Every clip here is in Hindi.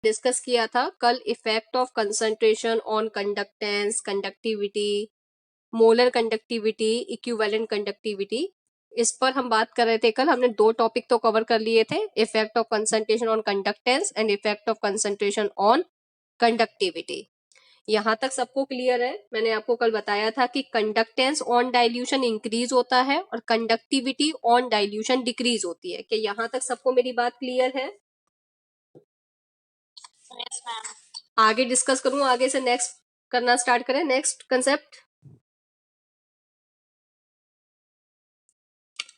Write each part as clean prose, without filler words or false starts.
डिस्कस किया था कल, effect of concentration on conductance, conductivity, molar conductivity, equivalent conductivity, इस पर हम बात कर रहे थे कल। हमने 2 टॉपिक तो कवर कर लिए थे, effect of concentration on conductance and effect of concentration on conductivity. यहां तक सबको क्लियर है? मैंने आपको कल बताया था कि कंडक्टेंस ऑन डाइल्यूशन इंक्रीज होता है और कंडक्टिविटी ऑन डाइल्यूशन डिक्रीज होती है। क्या यहां तक सबको मेरी बात क्लियर है? आगे डिस्कस करूं, आगे से नेक्स्ट करना स्टार्ट करें, नेक्स्ट कंसेप्ट।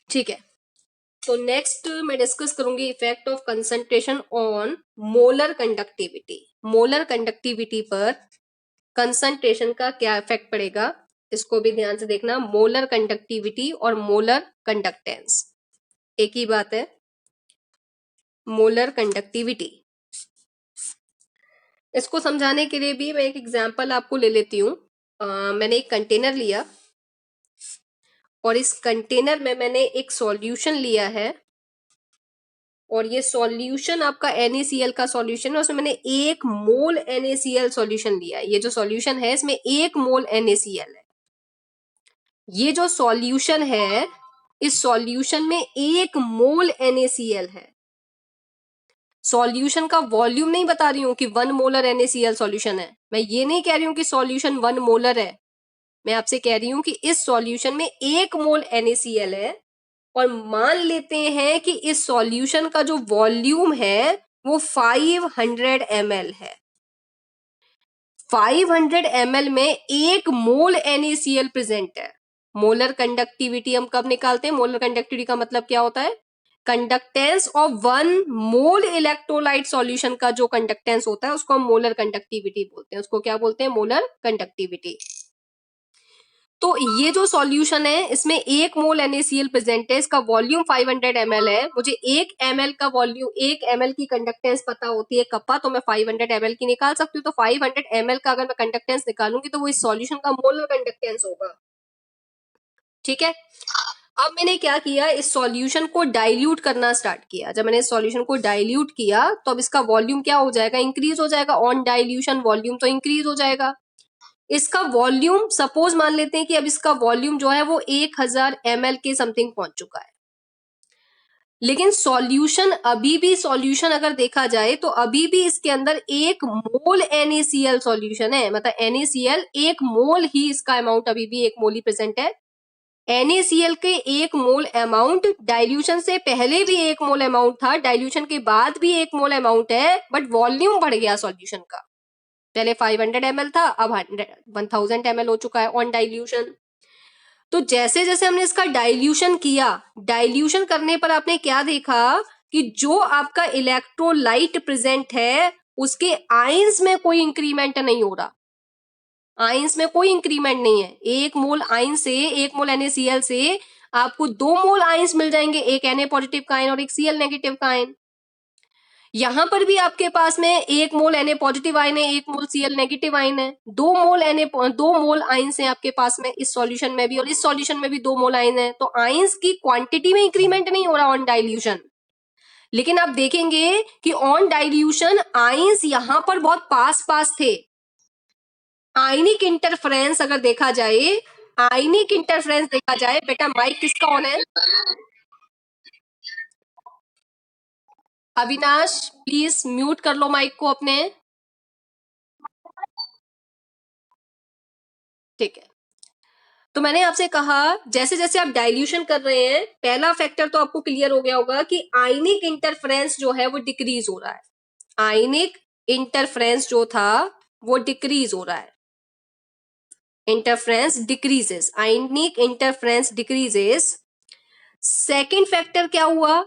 ठीक है, तो नेक्स्ट मैं डिस्कस करूंगी effect of concentration on molar conductivity. Molar conductivity पर कंसंट्रेशन का क्या इफेक्ट पड़ेगा, इसको भी ध्यान से देखना। मोलर कंडक्टिविटी और मोलर कंडक्टेंस एक ही बात है। मोलर कंडक्टिविटी, इसको समझाने के लिए भी मैं एक एग्जांपल आपको ले लेती हूँ। मैंने एक कंटेनर लिया और इस कंटेनर में मैंने एक सॉल्यूशन लिया है और ये सॉल्यूशन आपका NaCl का सॉल्यूशन है। उसमें मैंने 1 मोल NaCl सॉल्यूशन लिया है। ये जो सॉल्यूशन है इसमें 1 मोल NaCl है। ये जो सॉल्यूशन है, इस सॉल्यूशन में 1 मोल NaCl है। सॉल्यूशन का वॉल्यूम नहीं बता रही हूं कि 1 मोलर NaCl सॉल्यूशन है। मैं ये नहीं कह रही हूं कि सॉल्यूशन 1 मोलर है। मैं आपसे कह रही हूं कि इस सॉल्यूशन में 1 मोल NaCl है और मान लेते हैं कि इस सॉल्यूशन का जो वॉल्यूम है वो 500 ml है। 500 ml में 1 मोल NaCl प्रेजेंट है। मोलर कंडक्टिविटी हम कब निकालते हैं? मोलर कंडक्टिविटी का मतलब क्या होता है? Conductance of 1 mole electrolyte solution का जो कंडक्टेंस होता है उसको हम मोलर कंडक्टिविटी बोलते हैं। उसको क्या बोलते हैं? Molar conductivity. तो ये जो सॉल्यूशन है इसमें 1 मोल NaCl प्रेजेंट है, इसका वॉल्यूम 500 ml है। मुझे 1 ml का वॉल्यूम, 1 ml की कंडक्टेंस पता होती है कप्पा, तो मैं 500 ml की निकाल सकती हूँ। तो 500 ml का अगर मैं कंडक्टेंस निकालूंगी तो वो इस सॉल्यूशन का मोलर कंडक्टेंस होगा। ठीक है, अब मैंने क्या किया, इस सॉल्यूशन को डाइल्यूट करना स्टार्ट किया। जब मैंने इस सॉल्यूशन को डाइल्यूट किया तो अब इसका वॉल्यूम क्या हो जाएगा? इंक्रीज हो जाएगा। ऑन डाइल्यूशन वॉल्यूम तो इंक्रीज हो जाएगा। इसका वॉल्यूम, सपोज मान लेते हैं कि अब इसका वॉल्यूम जो है वो 1000 ml के समथिंग पहुंच चुका है। लेकिन सॉल्यूशन अभी भी, सॉल्यूशन अगर देखा जाए तो अभी भी इसके अंदर 1 मोल NaCl सॉल्यूशन है। मतलब NaCl 1 मोल ही, इसका अमाउंट अभी भी 1 मोल ही प्रेजेंट है। NaCl के 1 मोल अमाउंट डाइल्यूशन से पहले भी 1 मोल अमाउंट था, डाइल्यूशन के बाद भी 1 मोल अमाउंट है, बट वॉल्यूम बढ़ गया सॉल्यूशन का। पहले 500 ml था, अब 1000 ml हो चुका है ऑन डाइल्यूशन। तो जैसे जैसे हमने इसका डाइल्यूशन किया, डाइल्यूशन करने पर आपने क्या देखा कि जो आपका इलेक्ट्रोलाइट प्रेजेंट है उसके आयंस में कोई इंक्रीमेंट नहीं हो रहा। आयंस में कोई इंक्रीमेंट नहीं है। 1 मोल आयन से, 1 मोल NaCl से आपको 2 मोल आयंस मिल जाएंगे, एक Na पॉजिटिव का आयन और एक Cl नेगेटिव का आयन। यहां पर भी आपके पास में 1 मोल Na पॉजिटिव आयन है, 1 मोल Cl नेगेटिव आयन है। 2 मोल आयन है आपके पास में इस सॉल्यूशन में भी, और इस सॉल्यूशन में भी 2 मोल आयन है। तो आयंस की क्वांटिटी में इंक्रीमेंट नहीं हो रहा ऑन डाइल्यूशन। लेकिन आप देखेंगे कि ऑन डाइल्यूशन आयंस यहां पर बहुत पास पास थे। आयनिक इंटरफ्रेंस अगर देखा जाए, आयनिक इंटरफ्रेंस देखा जाए, बेटा माइक किसका ऑन है? अविनाश प्लीज म्यूट कर लो माइक को अपने। ठीक है, तो मैंने आपसे कहा जैसे जैसे आप डाइल्यूशन कर रहे हैं, पहला फैक्टर तो आपको क्लियर हो गया होगा कि आयनिक इंटरफ्रेंस जो है वो डिक्रीज हो रहा है। आयनिक इंटरफ्रेंस जो था वो डिक्रीज हो रहा है। इंटरफ्रेंस डिक्रीजेस, आयनिक इंटरफ्रेंस डिक्रीजेस। सेकेंड फैक्टर क्या हुआ?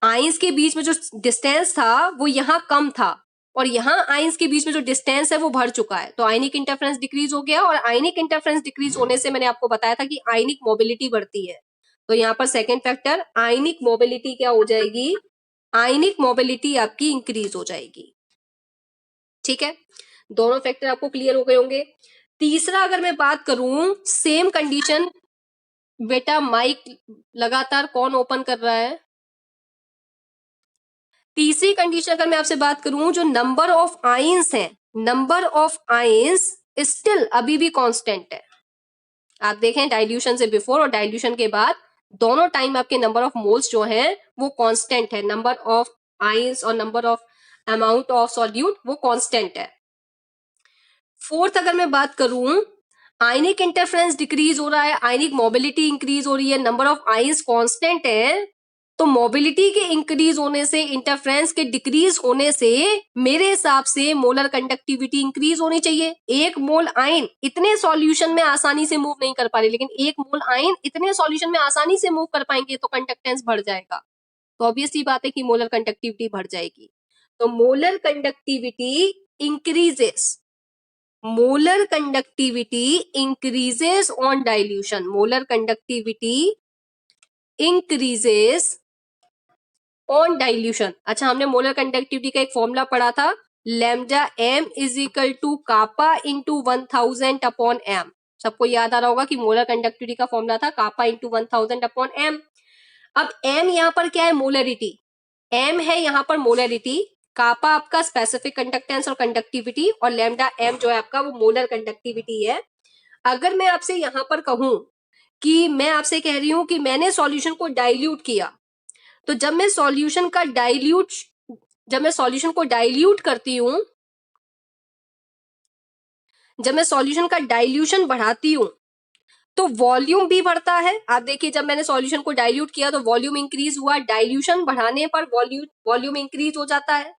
आइंस के बीच में जो डिस्टेंस था वो यहां कम था और यहां आइंस के बीच में जो डिस्टेंस है वो बढ़ चुका है। तो आयनिक इंटरफ्रेंस डिक्रीज हो गया, और आयनिक इंटरफ्रेंस डिक्रीज होने से मैंने आपको बताया था कि आयनिक मोबिलिटी बढ़ती है। तो यहां पर सेकेंड फैक्टर, आयनिक मोबिलिटी क्या हो जाएगी? आयनिक मोबिलिटी आपकी इंक्रीज हो जाएगी। ठीक है, दोनों फैक्टर आपको क्लियर हो गए होंगे। तीसरा अगर मैं बात करूं, सेम कंडीशन, बेटा माइक लगातार कौन ओपन कर रहा है? तीसरी कंडीशन अगर मैं आपसे बात करूं, जो नंबर ऑफ आयंस है, नंबर ऑफ आयंस स्टिल अभी भी कांस्टेंट है। आप देखें डाइल्यूशन से बिफोर और डाइल्यूशन के बाद दोनों टाइम आपके नंबर ऑफ मोल्स जो हैं वो कांस्टेंट है। नंबर ऑफ आयंस और number of amount of solute वो कांस्टेंट है। फोर्थ अगर मैं बात करूं, आयनिक इंटरफेरेंस डिक्रीज हो रहा है, आयनिक मोबिलिटी इंक्रीज हो रही है, नंबर ऑफ आयंस कांस्टेंट है, तो मोबिलिटी के इंक्रीज होने से, इंटरफेरेंस के डिक्रीज होने से मेरे हिसाब से मोलर कंडक्टिविटी इंक्रीज होनी चाहिए। एक मोल आयन इतने सॉल्यूशन में आसानी से मूव नहीं कर पा रही, लेकिन एक मोल आयन इतने सॉल्यूशन में आसानी से मूव कर पाएंगे तो कंडक्टेंस बढ़ जाएगा। तो ऑब्वियस सी बात है कि मोलर कंडक्टिविटी बढ़ जाएगी। तो molar conductivity increases, molar conductivity increases on dilution, molar conductivity increases on dilution. अच्छा, हमने मोलर कंडक्टिविटी का एक फॉर्मूला पढ़ा था, lambda M is equal to kappa into 1000 upon M. सबको याद आ रहा होगा कि मोलर कंडक्टिविटी का फॉर्मूला था कापा इंटू 1000 अपॉन एम। अब एम यहाँ पर क्या है, मोलरिटी, एम है यहाँ पर मोलरिटी, कापा आपका स्पेसिफिक कंडक्टेंस और कंडक्टिविटी, और लैम्डा एम जो है आपका वो मोलर कंडक्टिविटी है। अगर मैं आपसे यहाँ पर कहूं कि मैं आपसे कह रही हूं कि मैंने सॉल्यूशन को डाइल्यूट किया, तो जब मैं सॉल्यूशन को डाइल्यूट करती हूं, जब मैं सॉल्यूशन का डाइल्यूशन बढ़ाती हूं तो वॉल्यूम भी बढ़ता है। आप देखिए जब मैंने सॉल्यूशन को डाइल्यूट किया तो वॉल्यूम इंक्रीज हुआ, डाइल्यूशन बढ़ाने पर वॉल्यूम इंक्रीज हो जाता है।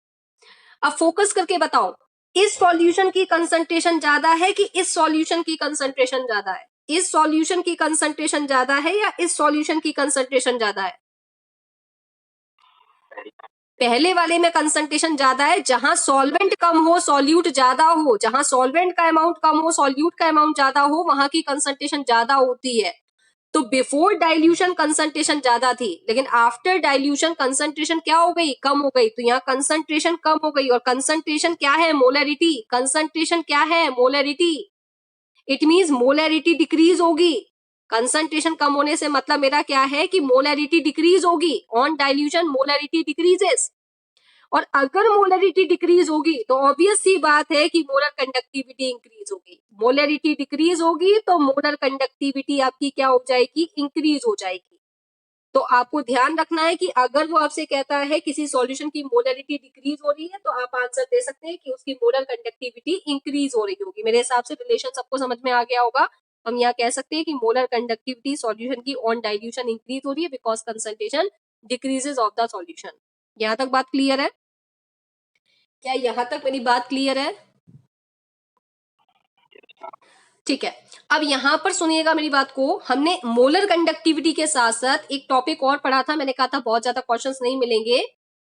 अब फोकस करके बताओ, इस सॉल्यूशन की कंसंट्रेशन ज्यादा है कि इस सॉल्यूशन की कंसंट्रेशन ज्यादा है? इस सॉल्यूशन की कंसंट्रेशन ज्यादा है या इस सॉल्यूशन की कंसंट्रेशन ज्यादा है? पहले वाले में कंसंट्रेशन ज्यादा है, जहां सॉल्वेंट कम हो सॉल्यूट ज्यादा हो, जहां सॉल्वेंट का अमाउंट कम हो सॉल्यूट का अमाउंट ज्यादा हो, वहां की कंसंट्रेशन ज्यादा होती है। तो बिफोर डाइल्यूशन कंसंट्रेशन ज्यादा थी, लेकिन आफ्टर डाइल्यूशन कंसंट्रेशन क्या हो गई, कम हो गई। तो यहाँ कंसंट्रेशन कम हो गई, और कंसंट्रेशन क्या है, मोलरिटी। कंसंट्रेशन क्या है, molarity. It means molarity decrease होगी। कंसंट्रेशन कम होने से मतलब मेरा क्या है कि मोलरिटी डिक्रीज होगी। ऑन डाइल्यूशन मोलरिटी डिक्रीजेस, और अगर मोलरिटी डिक्रीज होगी तो ऑब्वियस सी बात है कि मोलर कंडक्टिविटी इंक्रीज होगी। मोलरिटी डिक्रीज होगी तो मोलर कंडक्टिविटी आपकी क्या हो जाएगी, इंक्रीज हो जाएगी। तो आपको ध्यान रखना है कि अगर वो आपसे कहता है किसी सॉल्यूशन की मोलरिटी डिक्रीज हो रही है तो आप आंसर दे सकते हैं कि उसकी मोलर कंडक्टिविटी इंक्रीज हो रही होगी। मेरे हिसाब से रिलेशन सबको समझ में आ गया होगा। हम यहाँ कह सकते हैं कि मोलर कंडक्टिविटी सॉल्यूशन की ऑन डाइल्यूशन इंक्रीज हो रही है because concentration decreases of the solution. यहाँ तक बात क्लियर है? क्या यहाँ तक मेरी बात क्लियर है? ठीक है, अब यहाँ पर सुनिएगा मेरी बात को। हमने मोलर कंडक्टिविटी के साथ साथ एक टॉपिक और पढ़ा था, मैंने कहा था बहुत ज्यादा क्वेश्चंस नहीं मिलेंगे।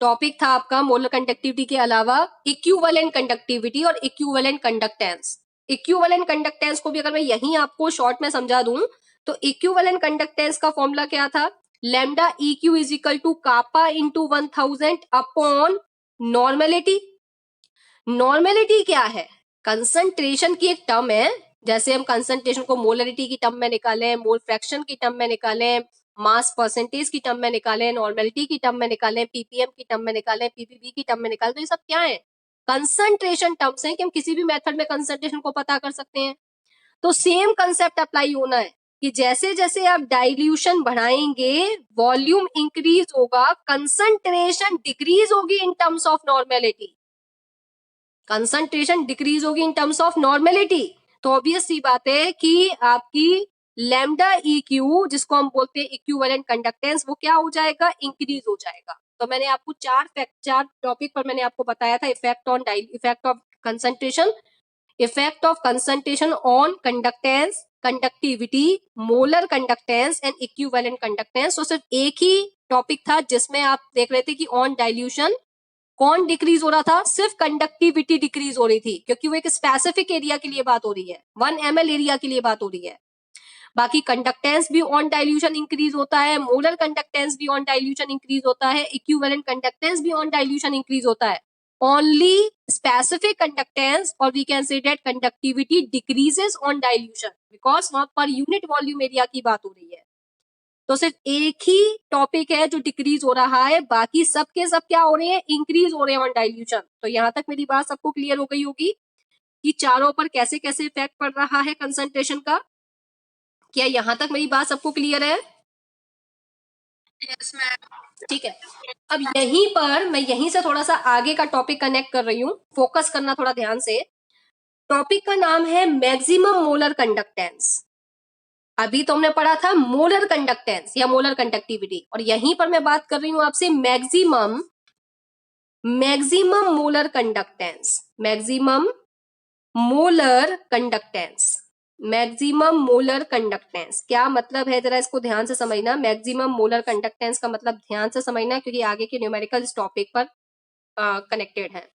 टॉपिक था आपका मोलर कंडक्टिविटी के अलावा इक्विवेलेंट कंडक्टिविटी और इक्विवेलेंट कंडक्टेंस। इक्विवेलेंट कंडक्टेंस को भी अगर मैं यहीं आपको शॉर्ट में समझा दूं तो इक्विवेलेंट कंडक्टेंस का फॉर्मूला क्या था, lambda E Q is equal to kappa into 1000 upon normality. Normality क्या है, कंसंट्रेशन की एक टर्म है। जैसे हम कंसंट्रेशन को मोलरिटी की टर्म में निकालें, मोल फ्रैक्शन की टर्म में निकालें, मास परसेंटेज की टर्म में निकालें, नॉर्मेलिटी की टर्म में निकालें, पीपीएम की टर्म में निकालें, पीपीबी की टर्म में निकालें, तो ये सब क्या है, कंसंट्रेशन टर्म्स हैं कि हम किसी भी मेथड में कंसंट्रेशन को पता कर सकते हैं। तो सेम कंसेप्ट अप्लाई होना है कि जैसे जैसे आप डाइल्यूशन बढ़ाएंगे वॉल्यूम इंक्रीज होगा, कंसंट्रेशन डिक्रीज होगी in terms of normality. Concentration decrease होगी इन टर्म्स ऑफ नॉर्मेलिटी। तो ऑब्वियस सी बात है कि आपकी लैम्डा ई क्यू जिसको हम बोलते हैं इक्विवेलेंट कंडक्टेंस वो क्या हो जाएगा, इंक्रीज हो जाएगा। तो मैंने आपको चार टॉपिक पर मैंने आपको बताया था, effect of concentration, effect of concentration on conductance, conductivity, molar conductance and equivalent conductance. तो सिर्फ एक ही टॉपिक था जिसमें आप देख रहे थे कि ऑन डाइल्यूशन कौन डिक्रीज हो रहा था, सिर्फ कंडक्टिविटी डिक्रीज हो रही थी, क्योंकि वो एक स्पेसिफिक एरिया के लिए बात हो रही है, 1 ml एरिया के लिए बात हो रही है। बाकी कंडक्टेंस भी ऑन डाइल्यूशन इंक्रीज होता है, मोलर कंडक्टेंस भी ऑन डाइल्यूशन इंक्रीज होता है, इक्विवेलेंट कंडक्टेंस भी ऑन डाइल्यूशन इंक्रीज होता है। ओनली स्पेसिफिक कंडक्टेंस और we can say that conductivity decreases on dilution because वहां पर यूनिट वॉल्यूम एरिया की बात हो रही है। तो सिर्फ एक ही टॉपिक है जो डिक्रीज हो रहा है, बाकी सब के सब क्या हो रहे हैं, इंक्रीज हो रहे हैं ऑन डाइल्यूशन। तो यहां तक मेरी बात सबको क्लियर हो गई होगी कि चारों पर कैसे कैसे इफेक्ट पड़ रहा है कंसंट्रेशन का। क्या यहां तक मेरी बात सबको क्लियर है? Yes ma'am. ठीक है, अब यहीं पर मैं यहीं से थोड़ा सा आगे का टॉपिक कनेक्ट कर रही हूँ, फोकस करना थोड़ा ध्यान से। टॉपिक का नाम है मैक्सिमम मोलर कंडक्टेंस। अभी तो हमने पढ़ा था मोलर कंडक्टेंस या मोलर कंडक्टिविटी, और यहीं पर मैं बात कर रही हूं आपसे maximum molar conductance. Maximum molar conductance, maximum molar conductance क्या मतलब है, जरा इसको ध्यान से समझना। मैक्सिमम मोलर कंडक्टेंस का मतलब ध्यान से समझना, क्योंकि आगे के न्यूमेरिकल इस टॉपिक पर कनेक्टेड है।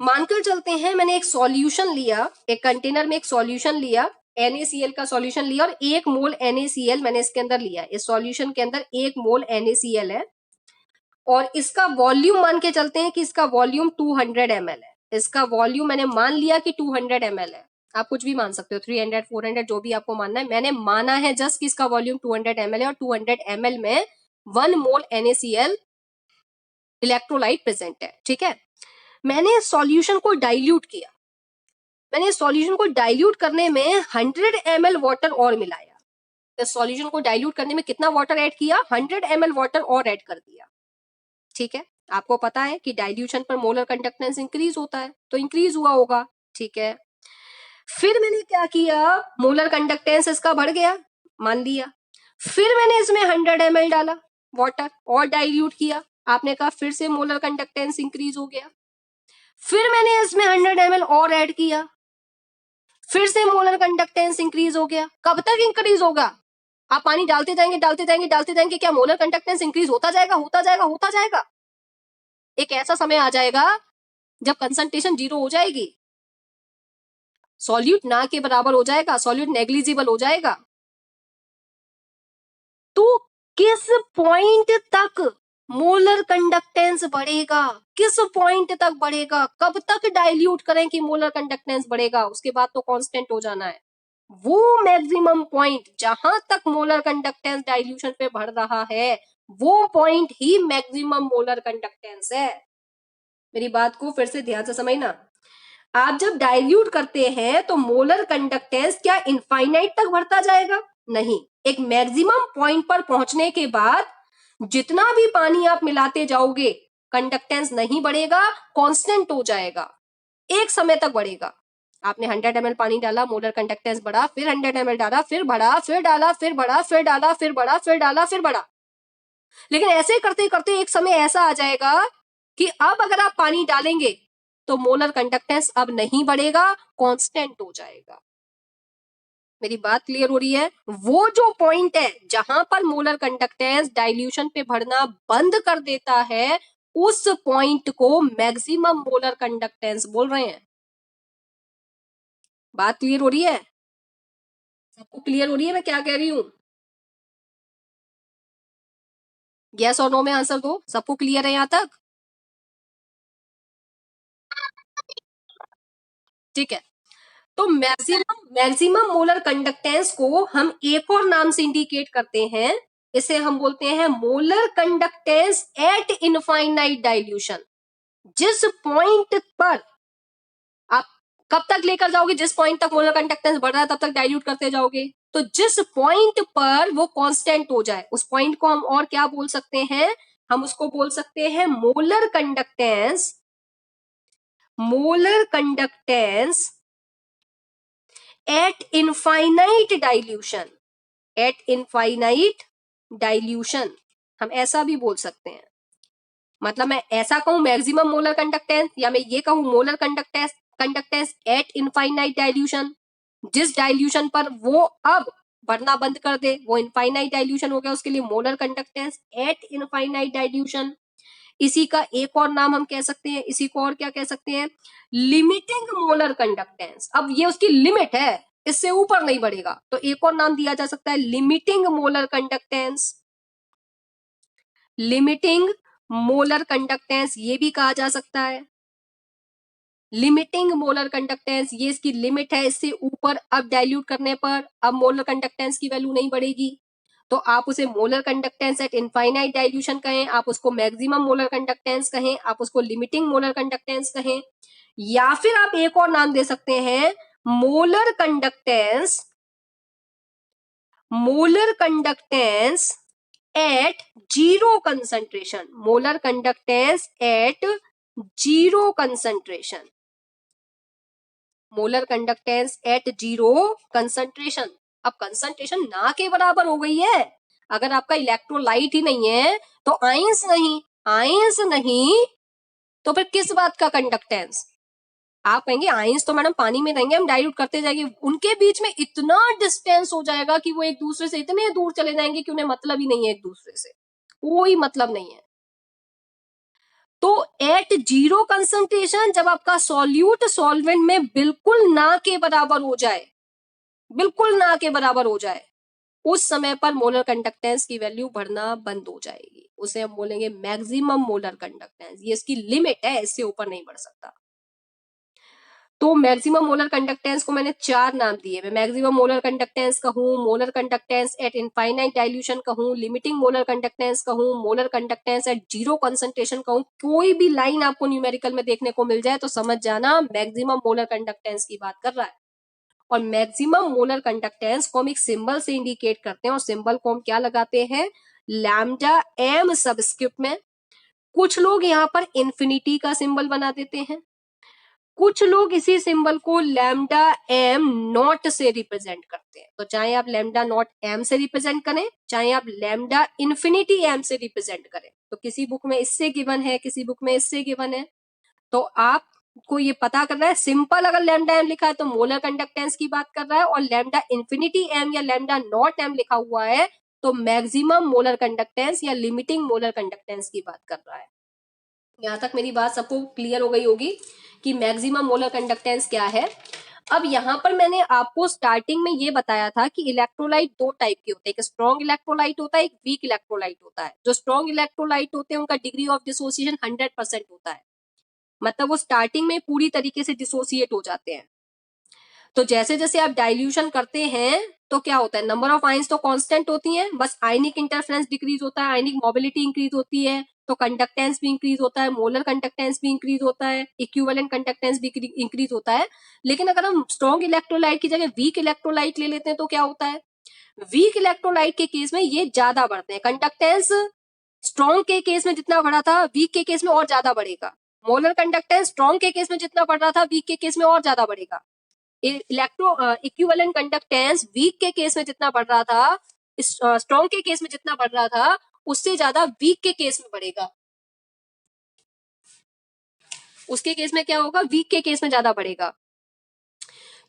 मानकर चलते हैं मैंने एक सॉल्यूशन लिया, एक कंटेनर में एक सॉल्यूशन लिया, NaCl का सॉल्यूशन लिया, और 1 मोल NaCl मैंने इसके अंदर लिया। इस सॉल्यूशन के अंदर 1 मोल NaCl है, और इसका वॉल्यूम मान के चलते हैं कि इसका वॉल्यूम 200 ml है। इसका वॉल्यूम मैंने मान लिया कि 200 ml है। आप कुछ भी मान सकते हो, 300 400 जो भी आपको मानना है। मैंने माना है जस्ट कि इसका वॉल्यूम 200 ml है, और 200 ml में 1 मोल NaCl इलेक्ट्रोलाइट प्रेजेंट है। ठीक है, मैंने सॉल्यूशन को डाइल्यूट किया। मैंने सॉल्यूशन को डाइल्यूट करने में 100 ml वाटर और मिलाया। तो सॉल्यूशन को डाइल्यूट करने में कितना वाटर ऐड किया, 100 ml वाटर और ऐड कर दिया। ठीक है, आपको पता है कि डाइल्यूशन पर मोलर कंडक्टेंस इंक्रीज होता है, तो इंक्रीज हुआ होगा। ठीक है, फिर मैंने क्या किया, मोलर कंडक्टेंस इसका बढ़ गया, मान लिया। फिर मैंने इसमें 100 ml डाला वाटर और डाइल्यूट किया। आपने कहा फिर से मोलर कंडक्टेंस इंक्रीज हो गया। फिर मैंने इसमें 100 ml और ऐड किया, फिर से मोलर कंडक्टेंस इंक्रीज हो गया। कब तक इंक्रीज होगा? आप पानी डालते जाएंगे डालते जाएंगे डालते जाएंगे, क्या मोलर कंडक्टेंस इंक्रीज होता जाएगा होता जाएगा होता जाएगा? एक ऐसा समय आ जाएगा जब कंसंट्रेशन 0 हो जाएगी, सॉल्यूट ना के बराबर हो जाएगा, सॉल्यूट नेग्लिजिबल हो जाएगा। तो किस पॉइंट तक मोलर कंडक्टेंस बढ़ेगा, किस पॉइंट तक बढ़ेगा, कब तक डाइल्यूट करें कि मोलर कंडक्टेंस बढ़ेगा, उसके बाद तो कांस्टेंट हो जाना है। वो मैक्सिमम पॉइंट जहां तक मोलर कंडक्टेंस डाइल्यूशन पे बढ़ रहा है, वो पॉइंट ही मैक्सिमम मोलर कंडक्टेंस है। मेरी बात को फिर से ध्यान से समझना। आप जब डाइल्यूट करते हैं तो मोलर कंडक्टेंस क्या इनफाइनाइट तक बढ़ता जाएगा? नहीं, एक मैक्सिमम पॉइंट पर पहुंचने के बाद जितना भी पानी आप मिलाते जाओगे कंडक्टेंस नहीं बढ़ेगा, कांस्टेंट हो जाएगा। एक समय तक बढ़ेगा। आपने 100 ml पानी डाला, मोलर कंडक्टेंस बढ़ा, फिर 100 ml डाला, फिर बढ़ा, फिर डाला, फिर बढ़ा, फिर डाला, फिर बढ़ा, फिर डाला, फिर बढ़ा। लेकिन ऐसे करते करते एक समय ऐसा आ जाएगा कि अब अगर आप पानी डालेंगे तो मोलर कंडक्टेंस अब नहीं बढ़ेगा, कांस्टेंट हो जाएगा। मेरी बात क्लियर हो रही है? वो जो पॉइंट है जहां पर मोलर कंडक्टेंस डाइल्यूशन पे बढ़ना बंद कर देता है, उस पॉइंट को मैक्सिमम मोलर कंडक्टेंस बोल रहे हैं। बात क्लियर हो रही है? सबको क्लियर हो रही है मैं क्या कह रही हूं? यस और नो में आंसर दो। सबको क्लियर है यहां तक? ठीक है, तो मैक्सिमम मोलर कंडक्टेंस को हम एक और नाम से इंडिकेट करते हैं। इसे हम बोलते हैं molar conductance at infinite dilution. जिस पॉइंट पर आप कब तक लेकर जाओगे, जिस पॉइंट तक मोलर कंडक्टेंस बढ़ रहा है तब तक डाइल्यूट करते जाओगे। तो जिस पॉइंट पर वो कांस्टेंट हो जाए, उस पॉइंट को हम और क्या बोल सकते हैं? हम उसको बोल सकते हैं molar conductance, molar conductance at infinite dilution, eight infinite dilution. हम ऐसा भी बोल सकते हैं। मतलब मैं ऐसा कहूं मैक्सिमम मोलर कंडक्टेंस, या मैं ये कहूं molar conductance at infinite dilution. जिस डाइल्यूशन पर वो अब बढ़ना बंद कर दे, वो इनफाइनाइट डाइल्यूशन हो गया, उसके लिए molar conductance at infinite dilution. इसी का एक और नाम हम कह सकते हैं, इसी को और क्या कह सकते हैं? Limiting molar conductance. अब ये उसकी लिमिट है, इससे ऊपर नहीं बढ़ेगा, तो एक और नाम दिया जा सकता है limiting molar conductance. Limiting molar conductance ये भी कहा जा सकता है। लिमिटिंग मोलर कंडक्टेंस, ये इसकी लिमिट है, इससे ऊपर अब डाइल्यूट करने पर अब मोलर कंडक्टेंस की वैल्यू नहीं बढ़ेगी। तो आप उसे molar conductance at infinite dilution कहें, आप उसको मैक्सिमम मोलर कंडक्टेंस कहें, आप उसको लिमिटिंग मोलर कंडक्टेंस कहें, या फिर आप एक और नाम दे सकते हैं molar conductance at zero concentration, molar conductance at zero concentration, molar conductance at zero concentration. अब कंसंट्रेशन ना के बराबर हो गई है, अगर आपका इलेक्ट्रोलाइट ही नहीं है तो आयंस नहीं तो फिर किस बात का कंडक्टेंस? आप कहेंगे आयंस तो मैडम पानी में रहेंगे, हम डाइल्यूट करते जाएंगे, उनके बीच में इतना डिस्टेंस हो जाएगा कि वो एक दूसरे से इतने दूर चले जाएंगे कि उन्हें मतलब ही नहीं है, एक दूसरे से कोई मतलब नहीं है। तो एट जीरो कंसंट्रेशन, जब आपका सॉल्यूट सॉल्वेंट में बिल्कुल ना के बराबर हो जाए, बिल्कुल ना के बराबर हो जाए, उस समय पर मोलर कंडक्टेंस की वैल्यू बढ़ना बंद हो जाएगी, उसे हम बोलेंगे मैक्सिमम मोलर कंडक्टेंस। ये इसकी लिमिट है, इससे ऊपर नहीं बढ़ सकता। तो मैक्सिमम मोलर कंडक्टेंस को मैंने 4 नाम दिए, मैं मैक्सिमम मोलर कंडक्टेंस कहूं, molar conductance at infinite dilution कहूं, लिमिटिंग मोलर कंडक्टेंस कहूं, molar conductance at zero concentration कहूं, कोई भी लाइन आपको न्यूमेरिकल में देखने को मिल जाए तो समझ जाना मैक्सिमम मोलर कंडक्टेंस की बात कर रहा है। और मैक्सिमम मोलर कंडक्टेंस को हम एक सिंबल से इंडिकेट करते हैं, और सिंबल को हम क्या लगाते हैं, लैम्डा एम सबस्क्रिप्ट में। कुछ लोग यहाँ पर इंफिनिटी का सिंबल बना देते हैं, कुछ लोग इसी सिंबल को लैम्डा एम नॉट से रिप्रेजेंट करते हैं। तो चाहे आप लैम्डा नॉट एम से रिप्रेजेंट करें, चाहे आप लैम्डा इन्फिनिटी एम से रिप्रेजेंट करें, तो किसी बुक में इससे गिवन है, किसी बुक में इससे गिवन है, तो आपको ये पता करना है सिंपल अगर लैम्डा एम लिखा है तो मोलर कंडक्टेंस की बात कर रहा है, और लैम्डा इन्फिनिटी एम या लैम्डा नॉट एम लिखा हुआ है तो मैक्सिमम मोलर कंडक्टेंस या लिमिटिंग मोलर कंडक्टेंस की बात कर रहा है। यहां तक मेरी बात सबको क्लियर हो गई होगी कि मैक्सिमम मोलर कंडक्टेंस क्या है। अब यहाँ पर मैंने आपको स्टार्टिंग में ये बताया था कि इलेक्ट्रोलाइट 2 टाइप के होते हैं, एक स्ट्रॉन्ग इलेक्ट्रोलाइट होता है, एक वीक इलेक्ट्रोलाइट होता है। जो स्ट्रॉन्ग इलेक्ट्रोलाइट होते हैं उनका डिग्री ऑफ डिसोसिएशन 100% होता है, मतलब वो स्टार्टिंग में पूरी तरीके से डिसोसिएट हो जाते हैं। तो जैसे जैसे आप डाइल्यूशन करते हैं तो क्या होता है, नंबर ऑफ आयंस तो कांस्टेंट होती हैं, बस आयनिक इंटरफेरेंस डिक्रीज होता है, आयनिक मोबिलिटी इंक्रीज होती है, तो कंडक्टेंस भी इंक्रीज होता है, मोलर कंडक्टेंस भी इंक्रीज होता है, इक्विवेलेंट कंडक्टेंस भी इंक्रीज होता है। लेकिन अगर हम स्ट्रॉन्ग इलेक्ट्रोलाइट की जगह वीक इलेक्ट्रोलाइट ले लेते हैं तो क्या होता है, वीक इलेक्ट्रोलाइट के केस में ये ज्यादा बढ़ते हैं, कंडक्टेंस स्ट्रॉन्ग के केस में जितना बढ़ा था वीक के केस में और ज्यादा बढ़ेगा, मोलर कंडक्टेंस स्ट्रॉन्ग के केस में जितना बढ़ रहा था वीक के केस में और ज्यादा बढ़ेगा, इक्विवेलेंट कंडक्टेंस वीक के केस में जितना बढ़ रहा था, स्ट्रॉन्ग के केस में जितना बढ़ रहा था उससे ज्यादा वीक के केस में बढ़ेगा। उसके केस में क्या होगा, वीक के केस में ज्यादा बढ़ेगा।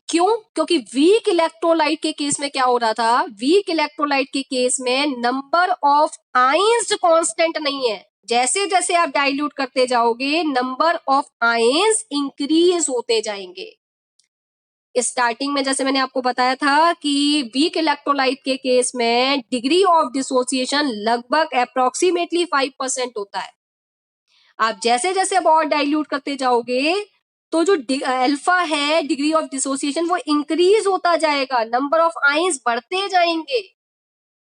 क्यों? क्योंकि वीक इलेक्ट्रोलाइट के केस में क्या हो रहा था, वीक इलेक्ट्रोलाइट के केस में नंबर ऑफ आयंस कांस्टेंट नहीं है, जैसे जैसे आप डाइल्यूट करते जाओगे नंबर ऑफ आयंस इंक्रीज होते जाएंगे। स्टार्टिंग में जैसे मैंने आपको बताया था कि वीक इलेक्ट्रोलाइट के केस में डिग्री ऑफ डिसोसिएशन लगभग अप्रोक्सीमेटली 5% होता है। आप जैसे जैसे अब और डाइल्यूट करते जाओगे तो जो अल्फा है डिग्री ऑफ डिसोसिएशन वो इंक्रीज होता जाएगा, नंबर ऑफ आयंस बढ़ते जाएंगे।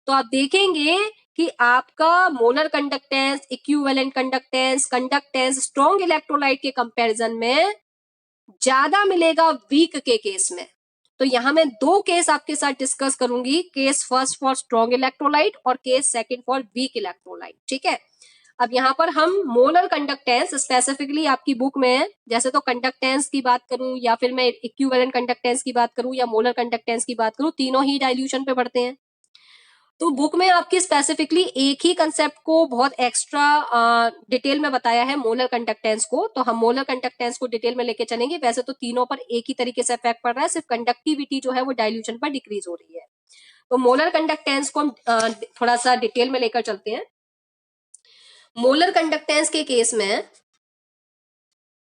तो आप देखेंगे कि आपका molar conductance, equivalent conductance, conductance strong electrolyte के कंपैरिजन में ज्यादा मिलेगा वीक के केस में। तो यहां मैं 2 केस आपके साथ डिस्कस करूंगी, case first for strong electrolyte और case second for weak electrolyte, ठीक है। अब यहाँ पर हम मोलर कंडक्टेंस स्पेसिफिकली आपकी बुक में जैसे तो कंडक्टेंस की बात करूं या फिर मैं इक्विवेलेंट कंडक्टेंस की बात करूं या मोलर कंडक्टेंस की बात करूं, तीनों ही डाइल्यूशन पे बढ़ते हैं। तो बुक में आपकी स्पेसिफिकली एक ही कंसेप्ट को बहुत एक्स्ट्रा डिटेल में बताया है, मोलर कंडक्टेंस को, तो हम मोलर कंडक्टेंस को डिटेल में लेके चलेंगे। वैसे तो तीनों पर एक ही तरीके से इफेक्ट पड़ रहा है, सिर्फ कंडक्टिविटी जो है वो डाइल्यूशन पर डिक्रीज हो रही है। तो मोलर कंडक्टेंस को हम थोड़ा सा डिटेल में लेकर चलते हैं। मोलर कंडक्टेंस के केस में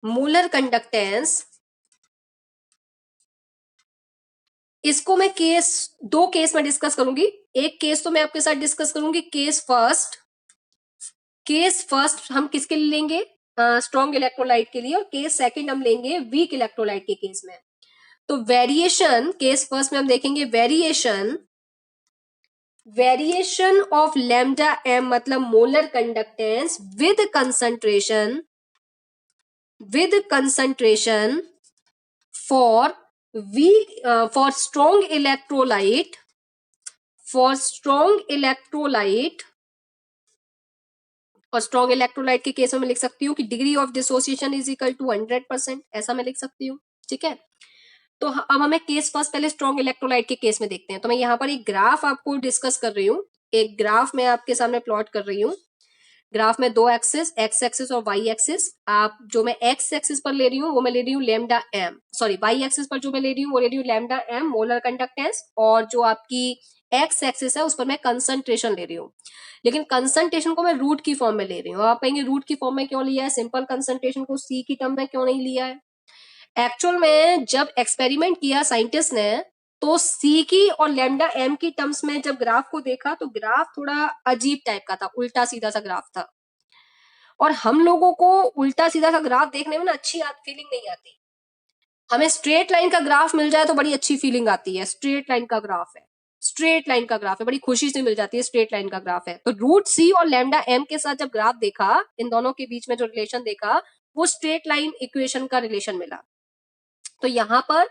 मोलर कंडक्टेंस इसको मैं दो केस में डिस्कस करूंगी। एक केस तो मैं आपके साथ डिस्कस करूंगी केस फर्स्ट हम किसके लिए लेंगे, स्ट्रॉन्ग इलेक्ट्रोलाइट के लिए, और केस सेकंड हम लेंगे वीक इलेक्ट्रोलाइट के केस में। तो वेरिएशन केस फर्स्ट में हम देखेंगे variation variation of lambda M मतलब molar conductance with concentration for weak for strong electrolyte और स्ट्रॉन्ग इलेक्ट्रोलाइट के केस में मैं लिख सकती हूँ कि degree of dissociation is equal to 100%, ऐसा मैं लिख सकती हूँ। ठीक है, तो अब हमें केस फर्स्ट पहले स्ट्रॉन्ग इलेक्ट्रोलाइट के केस में देखते हैं। तो मैं यहाँ पर एक ग्राफ आपको डिस्कस कर रही हूँ, एक ग्राफ मैं आपके सामने प्लॉट कर रही हूँ। ग्राफ में दो एक्सिस, एक्स एक्सिस और वाई एक्सिस। आप जो मैं एक्स एक्सिस पर ले रही हूँ वो मैं ले रही हूँ lambda M, sorry Y axis पर जो मैं ले रही हूँ वो ले रही हूँ लैम्डा एम मोलर कंडक्टेंस, और जो आपकी एक्स एक्सिस है उस पर मैं कंसंट्रेशन ले रही हूँ। लेकिन कंसंट्रेशन को मैं रूट की फॉर्म में ले रही हूँ। आप कहेंगे रूट की फॉर्म में क्यों लिया है, सिंपल कंसंट्रेशन को सी की टर्म में क्यों नहीं लिया है? एक्चुअल में जब एक्सपेरिमेंट किया साइंटिस्ट ने तो सी की और लैम्डा एम की टर्म्स में जब ग्राफ को देखा तो ग्राफ थोड़ा अजीब टाइप का था, उल्टा सीधा सा ग्राफ था। और हम लोगों को उल्टा सीधा सा ग्राफ देखने में ना अच्छी फीलिंग नहीं आती। हमें स्ट्रेट लाइन का ग्राफ मिल जाए तो बड़ी अच्छी फीलिंग आती है। स्ट्रेट लाइन का ग्राफ है, स्ट्रेट लाइन का ग्राफ है, बड़ी खुशी से मिल जाती है। स्ट्रेट लाइन का ग्राफ है तो रूट सी और लैम्डा एम के साथ जब ग्राफ देखा, इन दोनों के बीच में जो रिलेशन देखा वो स्ट्रेट लाइन इक्वेशन का रिलेशन मिला। तो यहां पर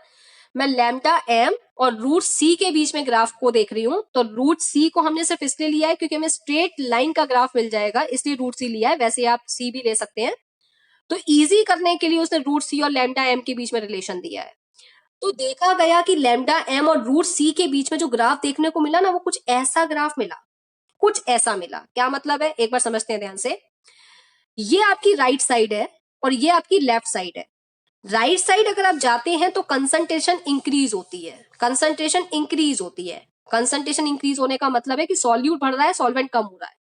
मैं लैम्डा एम और रूट सी के बीच में ग्राफ को देख रही हूं। तो रूट सी को हमने सिर्फ इसलिए लिया है क्योंकि हमें स्ट्रेट लाइन का ग्राफ मिल जाएगा, इसलिए रूट सी लिया है। वैसे आप सी भी ले सकते हैं। तो इजी करने के लिए उसने रूट सी और लैम्डा एम के बीच में रिलेशन दिया है। तो देखा गया कि लैम्डा एम और रूट सी के बीच में जो ग्राफ देखने को मिला ना, वो कुछ ऐसा ग्राफ मिला, कुछ ऐसा मिला। क्या मतलब है, एक बार समझते हैं ध्यान से। ये आपकी राइट साइड है और ये आपकी लेफ्ट साइड है। राइट साइड अगर आप जाते हैं तो कंसंट्रेशन इंक्रीज होती है, कंसंट्रेशन इंक्रीज होती है। कंसंट्रेशन इंक्रीज होने का मतलब है कि सॉल्यूट बढ़ रहा है, सॉल्वेंट कम हो रहा है।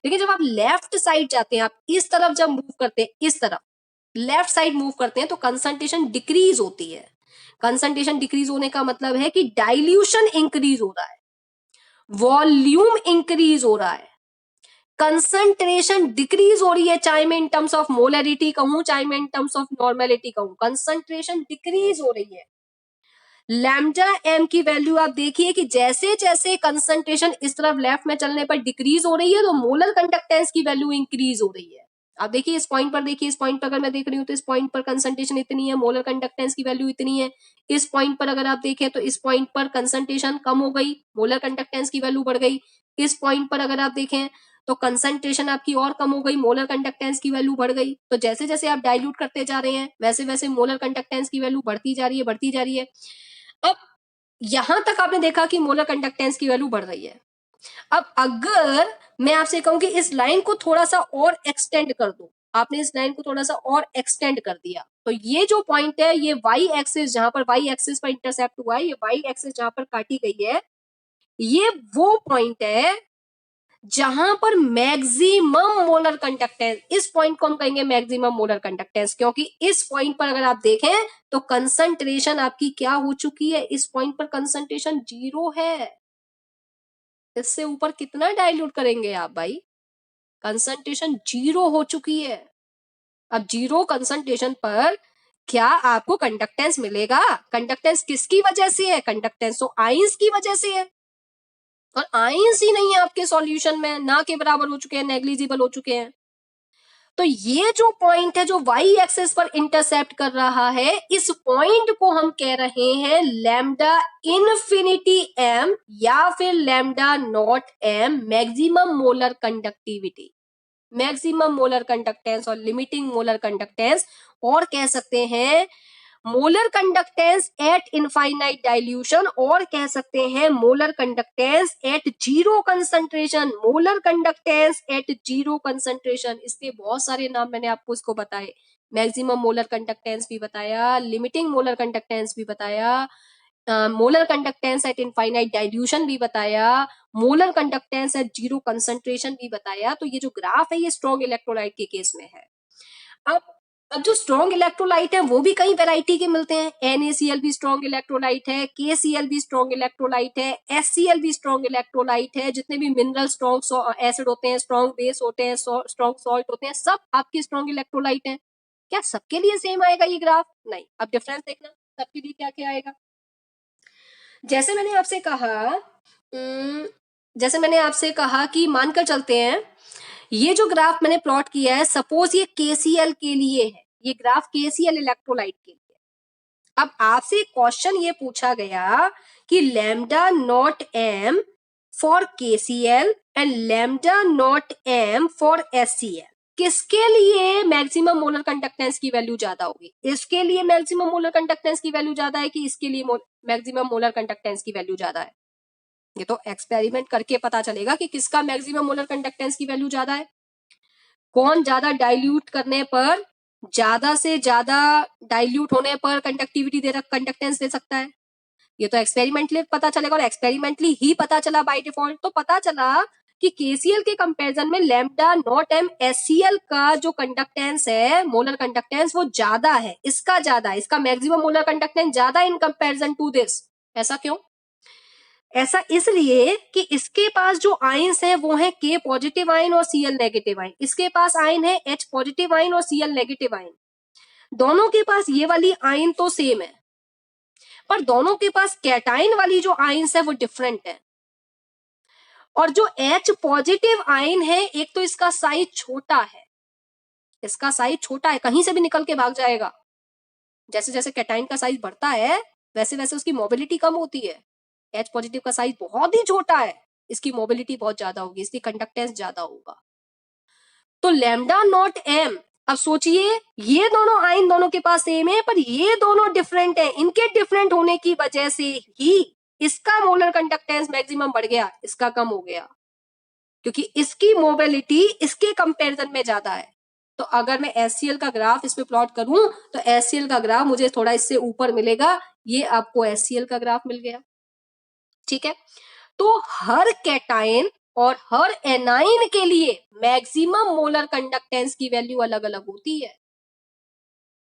लेकिन जब आप लेफ्ट साइड जाते हैं, आप इस तरफ जब मूव करते हैं, इस तरफ लेफ्ट साइड मूव करते हैं तो कंसंट्रेशन डिक्रीज होती है। कंसंट्रेशन डिक्रीज होने का मतलब है कि डाइल्यूशन इंक्रीज हो रहा है, वॉल्यूम इंक्रीज हो रहा है, कंसंट्रेशन डिक्रीज हो रही है। चाहे मैं इन टर्म्स ऑफ मोलरिटी कहूं, चाहे मैं इन टर्म्स ऑफ नॉर्मेलिटी कहूं, कंसंट्रेशन डिक्रीज हो रही है। लैम्डा एम की वैल्यू आप देखिए कि जैसे जैसे कंसंट्रेशन इस तरफ लेफ्ट में चलने पर डिक्रीज हो रही है तो मोलर कंडक्टेंस की वैल्यू इंक्रीज हो रही है। आप देखिए इस पॉइंट पर, देखिए इस पॉइंट पर अगर मैं देख रही हूँ तो इस पॉइंट पर कंसंट्रेशन इतनी है, मोलर कंडक्टेंस की वैल्यू इतनी है। इस पॉइंट पर अगर आप देखें तो इस पॉइंट पर कंसंट्रेशन कम हो गई, मोलर कंडक्टेंस की वैल्यू बढ़ गई। इस पॉइंट पर अगर आप देखें तो कंसंट्रेशन आपकी और कम हो गई, मोलर कंडक्टेंस की वैल्यू बढ़ गई। तो जैसे जैसे आप डाइल्यूट करते जा रहे हैं वैसे वैसे मोलर कंडक्टेंस की वैल्यू बढ़ती जा रही है, बढ़ती जा रही है। अब यहां तक आपने देखा कि मोलर कंडक्टेंस की वैल्यू बढ़ रही है। अब अगर मैं आपसे कहूं कि इस लाइन को थोड़ा सा और एक्सटेंड कर दो, आपने इस लाइन को थोड़ा सा और एक्सटेंड कर दिया तो ये जो पॉइंट है, ये वाई एक्सिस, जहां पर वाई एक्सिस पर इंटरसेप्ट हुआ है, ये वाई एक्सिस जहां पर काटी गई है, ये वो पॉइंट है जहां पर मैक्सिमम मोलर कंडक्टेंस, इस पॉइंट को हम कहेंगे मैक्सिमम मोलर कंडक्टेंस, क्योंकि इस पॉइंट पर अगर आप देखें तो कंसंट्रेशन आपकी क्या हो चुकी है, इस पॉइंट पर कंसंट्रेशन 0 है। इससे ऊपर कितना डाइल्यूट करेंगे आप भाई, कंसंट्रेशन 0 हो चुकी है। अब 0 कंसंट्रेशन पर क्या आपको कंडक्टेंस मिलेगा? कंडक्टेंस किसकी वजह से है? कंडक्टेंस तो आइंस की वजह से है, और आइंस ही नहीं है आपके सॉल्यूशन में, ना के बराबर हो चुके हैं, नेग्लिजिबल हो चुके हैं। तो ये जो पॉइंट है जो वाई एक्सिस पर इंटरसेप्ट कर रहा है, इस पॉइंट को हम कह रहे हैं लैम्डा इनफिनिटी एम या फिर lambda naught M, maximum molar conductivity, maximum molar conductance और लिमिटिंग मोलर कंडक्टेंस, और कह सकते हैं molar conductance at infinite dilution, और कह सकते हैं molar conductance at zero concentration, molar conductance at zero concentration. इसके बहुत सारे नाम मैंने आपको इसको बताए, मैक्सिमम मोलर कंडक्टेंस भी बताया, लिमिटिंग मोलर कंडक्टेंस भी बताया, molar conductance at infinite dilution भी बताया, molar conductance at zero concentration भी बताया। तो ये जो ग्राफ है ये स्ट्रॉन्ग इलेक्ट्रोलाइट के केस में है। अब अब जो स्ट्रॉन्ग इलेक्ट्रोलाइट है वो भी कई वैरायटी के मिलते हैं। NaCl भी स्ट्रॉन्ग इलेक्ट्रोलाइट है, KCl भी स्ट्रॉन्ग इलेक्ट्रोलाइट है, HCl भी स्ट्रॉन्ग इलेक्ट्रोलाइट है। जितने भी मिनरल स्ट्रॉन्ग एसिड होते हैं, स्ट्रॉन्ग बेस होते हैं, स्ट्रॉन्ग सॉल्ट होते हैं, सब आपके स्ट्रॉन्ग इलेक्ट्रोलाइट हैं। क्या सबके लिए सेम आएगा ये ग्राफ? नहीं। अब डिफरेंस देखना सबके लिए क्या क्या आएगा। जैसे मैंने आपसे कहा जैसे मैंने आपसे कहा कि मानकर चलते हैं ये जो ग्राफ मैंने प्लॉट किया है, सपोज ये KCl के लिए है, ये ग्राफ KCl इलेक्ट्रोलाइट के लिए। अब आपसे क्वेश्चन ये पूछा गया कि lambda naught m for KCl and lambda naught m for HCl, किसके लिए मैक्सिमम मोलर कंडक्टेंस की वैल्यू ज्यादा होगी? इसके लिए मैक्सिमम मोलर कंडक्टेंस की वैल्यू ज्यादा है कि इसके लिए मैक्सिमम मोलर कंडक्टेंस की वैल्यू ज्यादा है? ये तो एक्सपेरिमेंट करके पता चलेगा कि किसका मैक्सिमम मोलर कंडक्टेंस की वैल्यू ज्यादा है। कौन ज्यादा डाइल्यूट करने पर, ज्यादा से ज्यादा डाइल्यूट होने पर कंडक्टेंस दे सकता है। ये तो एक्सपेरिमेंटली पता चलेगा, और एक्सपेरिमेंटली ही पता चला बाय डिफॉल्ट। तो पता चला कि KCl के कंपैरिजन में लैम्डा नॉट m HCl का जो कंडक्टेंस है, मोलर कंडक्टेंस, वो ज्यादा है, इसका ज्यादा है, इसका मैक्सिमम मोलर कंडक्टेंस ज्यादा इन कंपैरिजन टू दिस। ऐसा क्यों? ऐसा इसलिए कि इसके पास जो आयंस है वो है K पॉजिटिव आयन और Cl नेगेटिव आयन, इसके पास आयन है H पॉजिटिव आयन और Cl नेगेटिव आयन। दोनों के पास ये वाली आयन तो सेम है, पर दोनों के पास कैटाइन वाली जो आयंस है वो डिफरेंट है। और जो H पॉजिटिव आयन है, एक तो इसका साइज छोटा है, इसका साइज छोटा है, कहीं से भी निकल के भाग जाएगा। जैसे जैसे कैटाइन का साइज बढ़ता है वैसे वैसे उसकी मोबिलिटी कम होती है। H पॉजिटिव का साइज बहुत ही छोटा है, इसकी मोबिलिटी बहुत ज्यादा होगी, इसकी कंडक्टेंस ज्यादा होगा। तो लैम्डा नॉट m, अब सोचिए ये दोनों आयन दोनों के पास सेम है, पर ये दोनों डिफरेंट है। इनके डिफरेंट होने की वजह से ही इसका मोलर कंडक्टेंस मैक्सिमम बढ़ गया, इसका कम हो गया, क्योंकि इसकी मोबिलिटी इसके कंपैरिजन में ज्यादा है। तो अगर मैं HCl का ग्राफ इस पे प्लॉट करूं तो HCl का ग्राफ मुझे थोड़ा इससे ऊपर मिलेगा। ये आपको HCl का ग्राफ मिल गया, ठीक है। तो हर कैटायन और हर एनाइन के लिए मैक्सिमम मोलर कंडक्टेंस की वैल्यू अलग अलग होती है।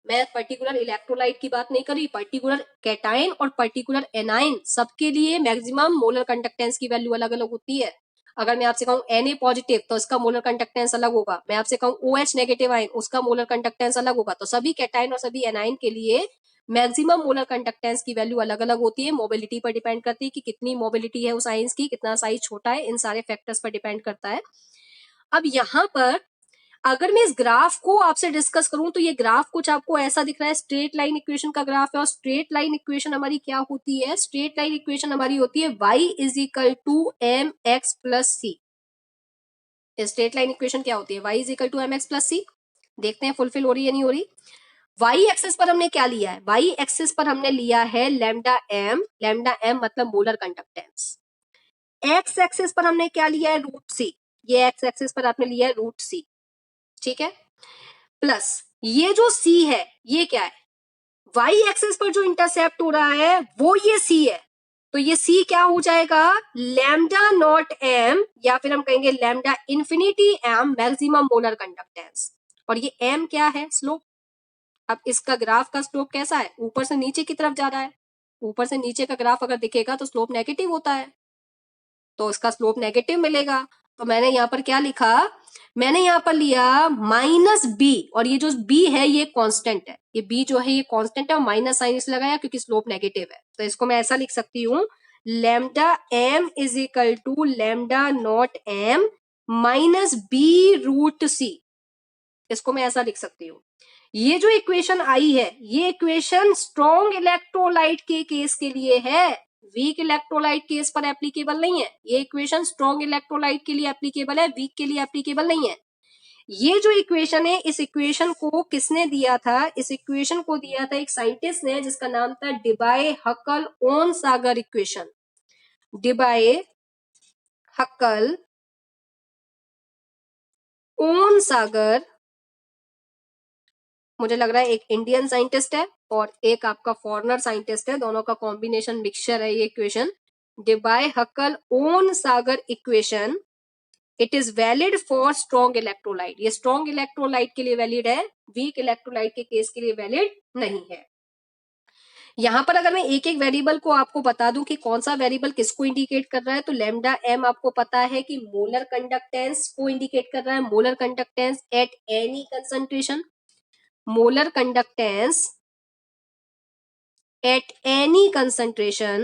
मैं पर्टिकुलर इलेक्ट्रोलाइट की बात नहीं कर रही, पर्टिकुलर कैटायन और पर्टिकुलर एनाइन, सबके लिए मैक्सिमम मोलर कंडक्टेंस की वैल्यू अलग अलग होती है। अगर मैं आपसे कहूं Na पॉजिटिव तो इसका मोलर कंडक्टेंस अलग होगा, मैं आपसे कहूं OH नेगेटिव आयन, उसका मोलर कंडक्टेंस अलग होगा। तो सभी कैटायन और सभी एनाइन के लिए मैक्सिमम मोलर कंडक्टेंस की वैल्यू अलग अलग होती है। मोबिलिटी पर डिपेंड करती है कि कितनी मोबिलिटी है उस आयंस की, कितना साइज छोटा है, इन सारे फैक्टर्स पर डिपेंड करता है। अब यहाँ पर अगर मैं इस ग्राफ को आपसे डिस्कस करूं तो ये ग्राफ कुछ आपको ऐसा दिख रहा है, स्ट्रेट लाइन इक्वेशन का ग्राफ है। और स्ट्रेट लाइन इक्वेशन हमारी क्या होती है? स्ट्रेट लाइन इक्वेशन हमारी होती है y is equal to M X plus C. Straight line equation क्या होती है? y is equal to M X plus C. देखते हैं फुलफिल हो रही है नहीं हो रही। y एक्सिस पर हमने क्या लिया है? y एक्सिस पर हमने लिया है लैम्डा m मतलब मोलर कंडक्टेंस। x एक्सिस पर हमने क्या लिया है? रूट सी। ये x एक्सिस पर आपने लिया है रूट सी, ठीक है। प्लस ये जो c है ये क्या है? y एक्सिस पर जो इंटरसेप्ट हो रहा है वो ये c है। तो ये c क्या हो जाएगा? लैम्डा नॉट m, या फिर हम कहेंगे lambda infinity m maximum molar conductance. और ये m क्या है? स्लोप। अब इसका ग्राफ का स्लोप कैसा है? ऊपर से नीचे की तरफ जा रहा है। ऊपर से नीचे का ग्राफ अगर दिखेगा तो स्लोप नेगेटिव होता है, तो इसका स्लोप नेगेटिव मिलेगा। तो मैंने यहाँ पर क्या लिखा? मैंने यहाँ पर लिया -b, और ये जो b है ये कांस्टेंट है, ये b जो है ये कांस्टेंट है, और माइनस साइन इसलिए लगाया क्योंकि स्लोप नेगेटिव है। तो इसको मैं ऐसा लिख सकती हूँ, lambda m is equal to lambda naught m minus b root c। इसको मैं ऐसा लिख सकती हूँ। ये जो इक्वेशन आई है ये इक्वेशन स्ट्रॉन्ग इलेक्ट्रोलाइट के केस के लिए है, वीक इलेक्ट्रोलाइट केस पर एप्लीकेबल नहीं है। ये इक्वेशन स्ट्रॉन्ग इलेक्ट्रोलाइट के लिए एप्लीकेबल है, वीक के लिए एप्लीकेबल नहीं है। ये जो इक्वेशन है, इस इक्वेशन को किसने दिया था? इस इक्वेशन को दिया था एक साइंटिस्ट ने जिसका नाम था डिबाय Huckel Onsager equation. Debye Huckel own सागर, मुझे लग रहा है एक इंडियन साइंटिस्ट है और एक आपका फॉरेनर साइंटिस्ट है, दोनों का कॉम्बिनेशन मिक्सचर है ये equation. Debye Huckel Onsager equation, it is valid for strong electrolyte. ये स्ट्रॉन्ग इलेक्ट्रोलाइट के लिए वैलिड है, वीक इलेक्ट्रोलाइट के केस के लिए वैलिड नहीं है। यहां पर अगर मैं एक एक वेरिएबल को आपको बता दूं कि कौन सा वेरिएबल किसको इंडिकेट कर रहा है, तो लैम्डा m आपको पता है कि मोलर कंडक्टेंस को इंडिकेट कर रहा है, molar conductance at any concentration. Molar conductance at any concentration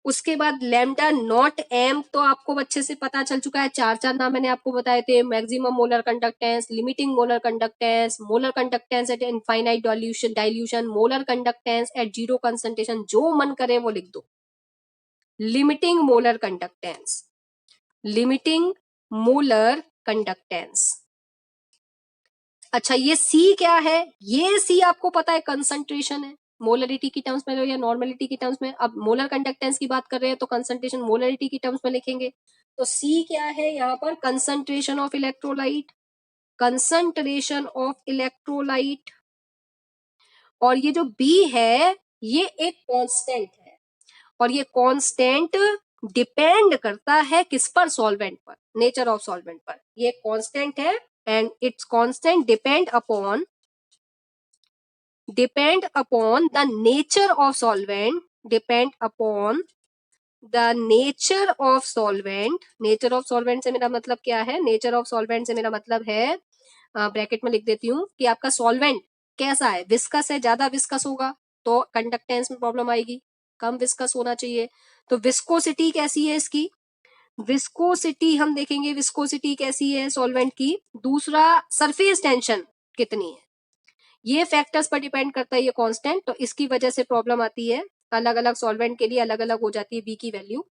उसके बाद लैम्डा नॉट एम तो आपको अच्छे से पता चल चुका है, चार चार नाम मैंने आपको बताए थे, maximum molar conductance, limiting molar conductance, molar conductance at infinite dilution, molar conductance at zero concentration, जो मन करे वो लिख दो। Limiting molar conductance, limiting molar conductance. अच्छा, ये सी क्या है? ये सी आपको पता है कंसंट्रेशन है, मोलरिटी की टर्म्स में या नॉर्मलिटी की टर्म्स में। अब मोलर कंडक्टेंस की बात कर रहे हैं तो कंसंट्रेशन मोलरिटी की टर्म्स में लिखेंगे। तो सी क्या है यहाँ पर? Concentration of electrolyte, concentration of electrolyte. और ये जो बी है ये एक कांस्टेंट है, और ये कांस्टेंट डिपेंड करता है किस पर? सॉल्वेंट पर, नेचर ऑफ सॉल्वेंट पर। ये कांस्टेंट है and it's constant depend upon the nature of solvent, depend upon the nature of solvent। nature of solvent से मेरा मतलब क्या है? nature of solvent से मेरा मतलब है, ब्रैकेट में लिख देती हूँ कि आपका सॉल्वेंट कैसा है, विस्कस है, ज्यादा विस्कस होगा तो कंडक्टेंस में प्रॉब्लम आएगी, कम विस्कस होना चाहिए। तो विस्कोसिटी कैसी है इसकी? विस्कोसिटी हम देखेंगे, विस्कोसिटी कैसी है सॉल्वेंट की। दूसरा, सरफेस टेंशन कितनी है, ये फैक्टर्स पर डिपेंड करता है ये कांस्टेंट। तो इसकी वजह से प्रॉब्लम आती है, अलग अलग सॉल्वेंट के लिए अलग अलग हो जाती है बी की वैल्यू।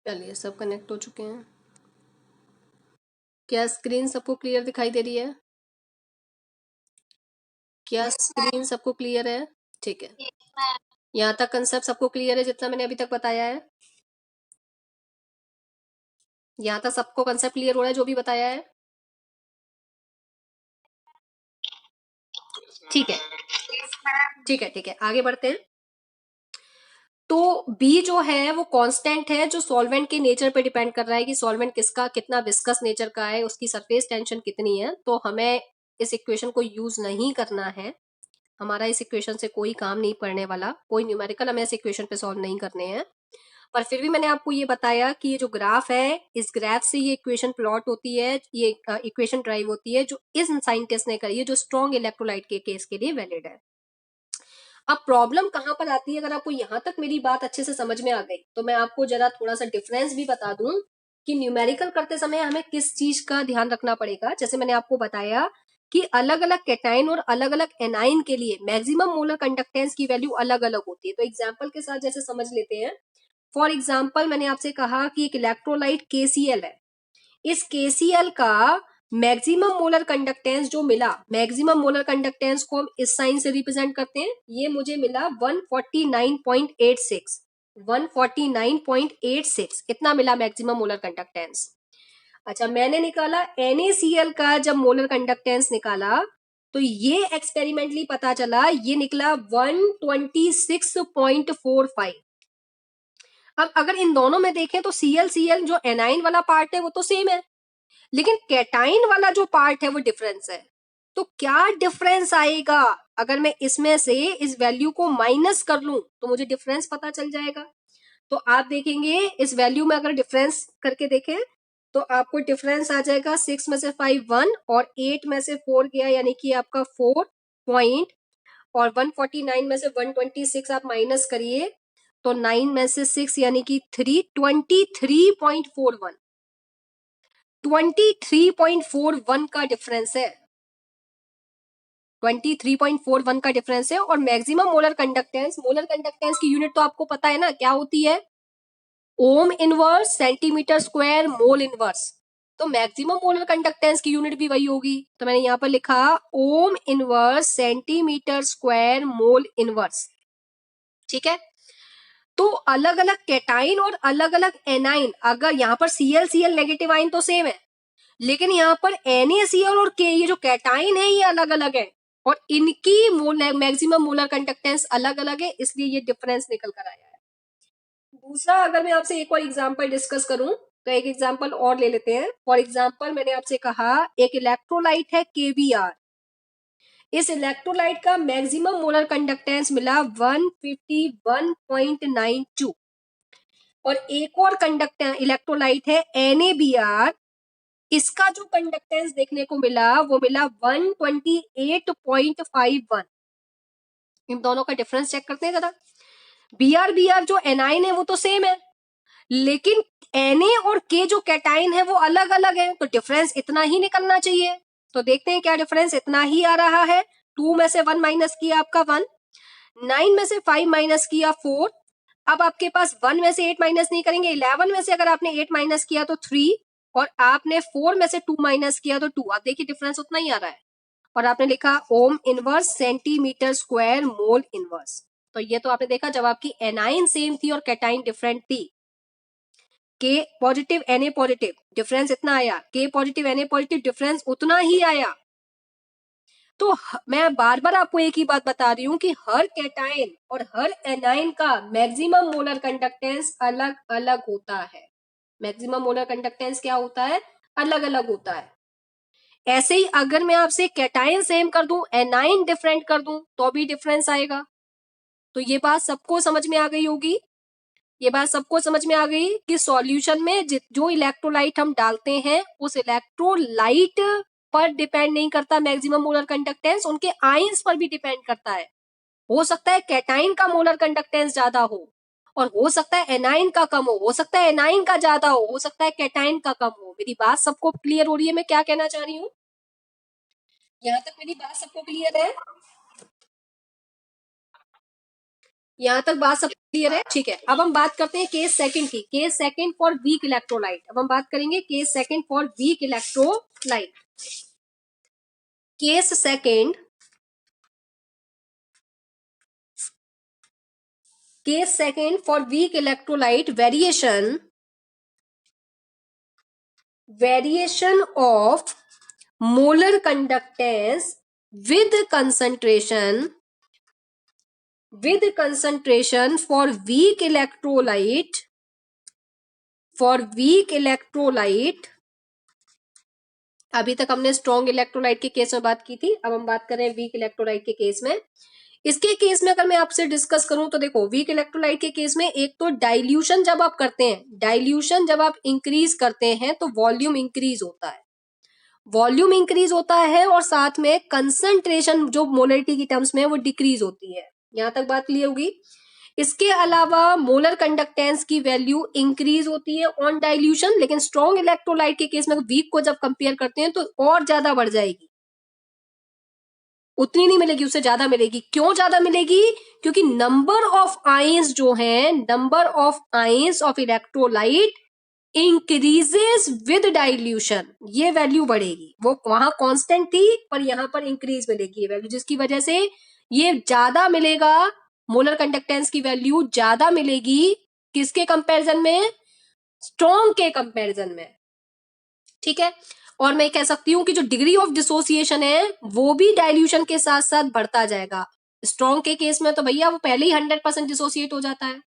चलिए, सब कनेक्ट हो चुके हैं। क्या स्क्रीन सबको क्लियर दिखाई दे रही है? क्या स्क्रीन सबको क्लियर है? ठीक है, यहाँ तक कंसेप्ट सबको क्लियर है जितना मैंने अभी तक बताया है? यहाँ तक सबको कंसेप्ट क्लियर हो रहा है जो भी बताया है? ठीक है, ठीक है, ठीक है, आगे बढ़ते हैं। तो बी जो है वो कांस्टेंट है, जो सॉल्वेंट के नेचर पे डिपेंड कर रहा है कि सॉल्वेंट किसका कितना विस्कस नेचर का है, उसकी सरफेस टेंशन कितनी है। तो हमें इस इक्वेशन को यूज नहीं करना है, हमारा इस इक्वेशन से कोई काम नहीं पड़ने वाला, कोई न्यूमेरिकल हमें इस इक्वेशन पे सॉल्व नहीं करने हैं। पर फिर भी मैंने आपको ये बताया कि ये जो ग्राफ है, इस ग्राफ से ये इक्वेशन प्लॉट होती है, ये इक्वेशन ड्राइव होती है, जो इस साइंटिस्ट ने करी है, जो स्ट्रॉन्ग इलेक्ट्रोलाइट के केस के लिए वैलिड है। अब प्रॉब्लम कहां पर आती है? अगर आपको यहां तक मेरी बात अच्छे से समझ में आ गई तो मैं आपको जरा थोड़ा सा डिफरेंस भी बता दूं कि न्यूमेरिकल करते समय हमें किस चीज का ध्यान रखना पड़ेगा। जैसे मैंने आपको बताया कि अलग अलग कैटाइन और अलग अलग एनाइन के लिए मैक्सिमम मोलर कंडक्टेंस की वैल्यू अलग अलग होती है। तो एग्जाम्पल के साथ जैसे समझ लेते हैं। फॉर एग्जाम्पल, मैंने आपसे कहा कि एक इलेक्ट्रोलाइट KCl है, इस KCl का मैक्सिमम मोलर कंडक्टेंस जो मिला, मैक्सिमम मोलर कंडक्टेंस को हम इस साइन से रिप्रेजेंट करते हैं, ये मुझे मिला 149.86, 149.86 इतना मिला मैक्सिमम मोलर कंडक्टेंस। अच्छा, मैंने निकाला NaCl का, जब मोलर कंडक्टेंस निकाला तो ये एक्सपेरिमेंटली पता चला, ये निकला 126.45। अब अगर इन दोनों में देखें तो Cl जो एनाइन वाला पार्ट है वो तो सेम है, लेकिन कैटाइन वाला जो पार्ट है वो डिफरेंस है। तो क्या डिफरेंस आएगा अगर मैं इसमें से इस वैल्यू को माइनस कर लूं तो मुझे डिफरेंस पता चल जाएगा। तो आप देखेंगे इस वैल्यू में अगर डिफरेंस करके देखें तो आपको डिफरेंस आ जाएगा 6 में से 5 1 और 8 में से 4 गया यानी कि आपका 4 पॉइंट, और 149 में से 126 आप माइनस करिए तो 9 में से 6 यानी कि 3, 23.41 23.41 का डिफरेंस है। 23.41 का डिफरेंस है। और मैक्सिमम मोलर कंडक्टेंस की यूनिट तो आपको पता है ना क्या होती है, ohm inverse centimetre square mole inverse. तो मैक्सिमम मोलर कंडक्टेंस की यूनिट भी वही होगी। तो मैंने यहां पर लिखा ohm inverse centimetre square mole inverse. ठीक है, तो अलग अलग कैटाइन और अलग अलग एनाइन, अगर यहाँ पर Cl नेगेटिव आइन तो सेम है, लेकिन यहाँ पर NaCl और K ये जो कैटाइन है ये अलग अलग है और इनकी मैक्सिमम मोलर कंडक्टेंस अलग अलग है, इसलिए ये डिफरेंस निकल कर आया है। दूसरा, अगर मैं आपसे एक और एग्जांपल डिस्कस करूं तो एक एग्जांपल और ले लेते हैं। फॉर एग्जांपल मैंने आपसे कहा एक इलेक्ट्रोलाइट है KBr, इस इलेक्ट्रोलाइट का मैक्सिमम मोलर कंडक्टेंस मिला 151.92 और एक और कंडक्टर इलेक्ट्रोलाइट है NaBr, इसका जो कंडक्टेंस देखने को मिला वो मिला 128.51। इन दोनों का डिफरेंस चेक करते हैं जरा। Br जो एनाइन है वो तो सेम है, लेकिन Na और K जो कैटाइन है वो अलग अलग है, तो डिफरेंस इतना ही निकलना चाहिए। तो देखते हैं क्या डिफरेंस इतना ही आ रहा है। 2 में से 1 माइनस किया आपका 1, 9 में से 5 माइनस किया 4, अब आपके पास 1 में से 8 माइनस नहीं करेंगे, 11 में से अगर आपने 8 माइनस किया तो 3, और आपने 4 में से 2 माइनस किया तो 2। आप देखिए डिफरेंस उतना ही आ रहा है। और आपने लिखा ohm inverse centimetre square mole inverse. तो ये तो आपने देखा जब आपकी एनाइन सेम थी और कैटाइन डिफरेंट थी। K positive Na positive difference इतना आया, K positive Na positive difference उतना ही आया। तो मैं बार बार आपको एक ही बात बता रही हूं कि हर कैटाइन और हर एनाइन का मैक्सिमम मोलर कंडक्टेंस अलग अलग होता है। मैक्सिमम मोलर कंडक्टेंस क्या होता है, अलग अलग होता है। ऐसे ही अगर मैं आपसे कैटाइन सेम कर दूं एनाइन डिफरेंट कर दूं तो भी डिफरेंस आएगा। तो ये बात सबको समझ में आ गई होगी। ये बात सबको समझ में आ गई कि सॉल्यूशन में जो इलेक्ट्रोलाइट हम डालते हैं उस इलेक्ट्रोलाइट पर डिपेंड नहीं करता मैक्सिमम मोलर कंडक्टेंस, उनके आयंस पर भी डिपेंड करता है। हो सकता है कैटाइन का मोलर कंडक्टेंस ज्यादा हो और हो सकता है एनाइन का कम हो सकता है एनाइन का ज्यादा हो सकता है कैटाइन का कम हो। मेरी बात सबको क्लियर हो रही है मैं क्या कहना चाह रही हूँ? यहाँ तक मेरी बात सबको क्लियर है? यहाँ तक बात सब क्लियर है? ठीक है, अब हम बात करते हैं केस सेकंड की। Case second for weak electrolyte. अब हम बात करेंगे case second for weak electrolyte. Case second, case second for weak electrolyte variation of molar conductance with concentration for weak electrolyte अभी तक हमने स्ट्रॉन्ग इलेक्ट्रोलाइट के केस में बात की थी, अब हम बात कर रहे हैं वीक इलेक्ट्रोलाइट के केस में। इसके केस में अगर मैं आपसे डिस्कस करूं तो देखो वीक इलेक्ट्रोलाइट के केस में एक तो डाइल्यूशन जब आप करते हैं, डाइल्यूशन जब आप इंक्रीज करते हैं तो वॉल्यूम इंक्रीज होता है, वॉल्यूम इंक्रीज होता है और साथ में कंसंट्रेशन जो मोलरिटी की टर्म्स में वो डिक्रीज होती है। यहां तक बात क्लियर होगी। इसके अलावा मोलर कंडक्टेंस की वैल्यू इंक्रीज होती है ऑन डाइल्यूशन, लेकिन स्ट्रॉन्ग इलेक्ट्रोलाइट के केस में वीक को जब कंपेयर करते हैं तो और ज्यादा बढ़ जाएगी, उतनी नहीं मिलेगी, उससे ज्यादा मिलेगी। क्यों ज्यादा मिलेगी? क्योंकि नंबर ऑफ आयंस जो है, number of ions of electrolyte increases with dilution, ये वैल्यू बढ़ेगी। वो वहां कांस्टेंट थी पर यहां पर इंक्रीज मिलेगी ये वैल्यू, जिसकी वजह से ये ज्यादा मिलेगा, मोलर कंडक्टेंस की वैल्यू ज्यादा मिलेगी। किसके कंपैरिजन में? स्ट्रॉन्ग के कंपैरिजन में। ठीक है, और मैं कह सकती हूं कि जो डिग्री ऑफ डिसोसिएशन है वो भी डाइल्यूशन के साथ साथ बढ़ता जाएगा। स्ट्रॉन्ग के केस में तो भैया वो पहले ही 100% डिसोसिएट हो जाता है,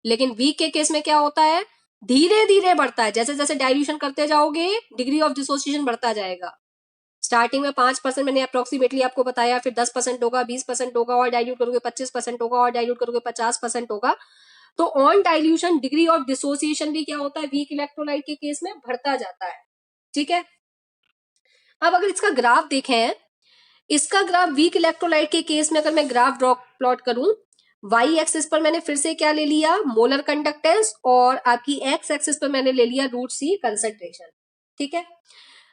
लेकिन वीक के केस में क्या होता है, धीरे धीरे बढ़ता है, जैसे जैसे डाइल्यूशन करते जाओगे डिग्री ऑफ डिसोसिएशन बढ़ता जाएगा। स्टार्टिंग में 5% मैंने अप्रोक्सीमेटली आपको बताया, फिर 10% होगा, 20% होगा, और डाइल्यूट करोगे 25% होगा, और डाइल्यूट करोगे 50% होगा। तो on dilution degree of dissociation भी क्या होता है, वीक इलेक्ट्रोलाइट के केस में बढ़ता जाता है। ठीक है, अब अगर इसका ग्राफ देखें, इसका ग्राफ वीक इलेक्ट्रोलाइट के केस में अगर मैं ग्राफ ड्रॉ प्लॉट करूं, वाई एक्सिस पर मैंने फिर से क्या ले लिया, मोलर कंडक्टेंस, और आपकी एक्स एक्सिस पर मैंने ले लिया रूट सी कंसंट्रेशन। ठीक है,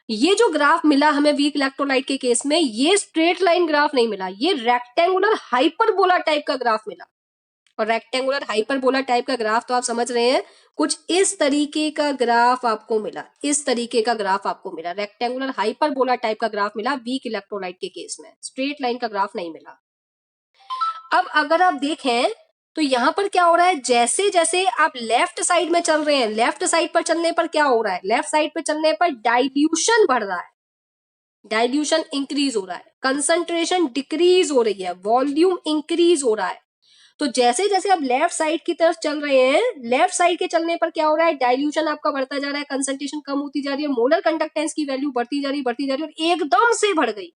ये जो ग्राफ मिला हमें वीक इलेक्ट्रोलाइट के केस में, ये स्ट्रेट लाइन ग्राफ नहीं मिला, ये रेक्टेंगुलर हाइपरबोला टाइप का ग्राफ मिला। और रेक्टेंगुलर हाइपरबोला टाइप का ग्राफ तो आप समझ रहे हैं, कुछ इस तरीके का ग्राफ आपको मिला, इस तरीके का ग्राफ आपको मिला, रेक्टेंगुलर हाइपरबोला टाइप का ग्राफ मिला वीक इलेक्ट्रोलाइट के केस में, स्ट्रेट लाइन का ग्राफ नहीं मिला। अब अगर आप देखें तो यहां पर क्या हो रहा है, जैसे जैसे आप लेफ्ट साइड में चल रहे हैं, लेफ्ट साइड पर चलने पर क्या हो रहा है, लेफ्ट साइड पर चलने पर डाइल्यूशन बढ़ रहा है, डाइल्यूशन इंक्रीज हो रहा है, कंसंट्रेशन डिक्रीज हो रही है, वॉल्यूम इंक्रीज हो रहा है। तो जैसे जैसे आप लेफ्ट साइड की तरफ चल रहे हैं, लेफ्ट साइड के चलने पर क्या हो रहा है, डाइल्यूशन आपका बढ़ता जा रहा है, कंसंट्रेशन कम होती जा रही है, मोलर कंडक्टेंस की वैल्यू बढ़ती जा रही है, और एकदम से बढ़ गई,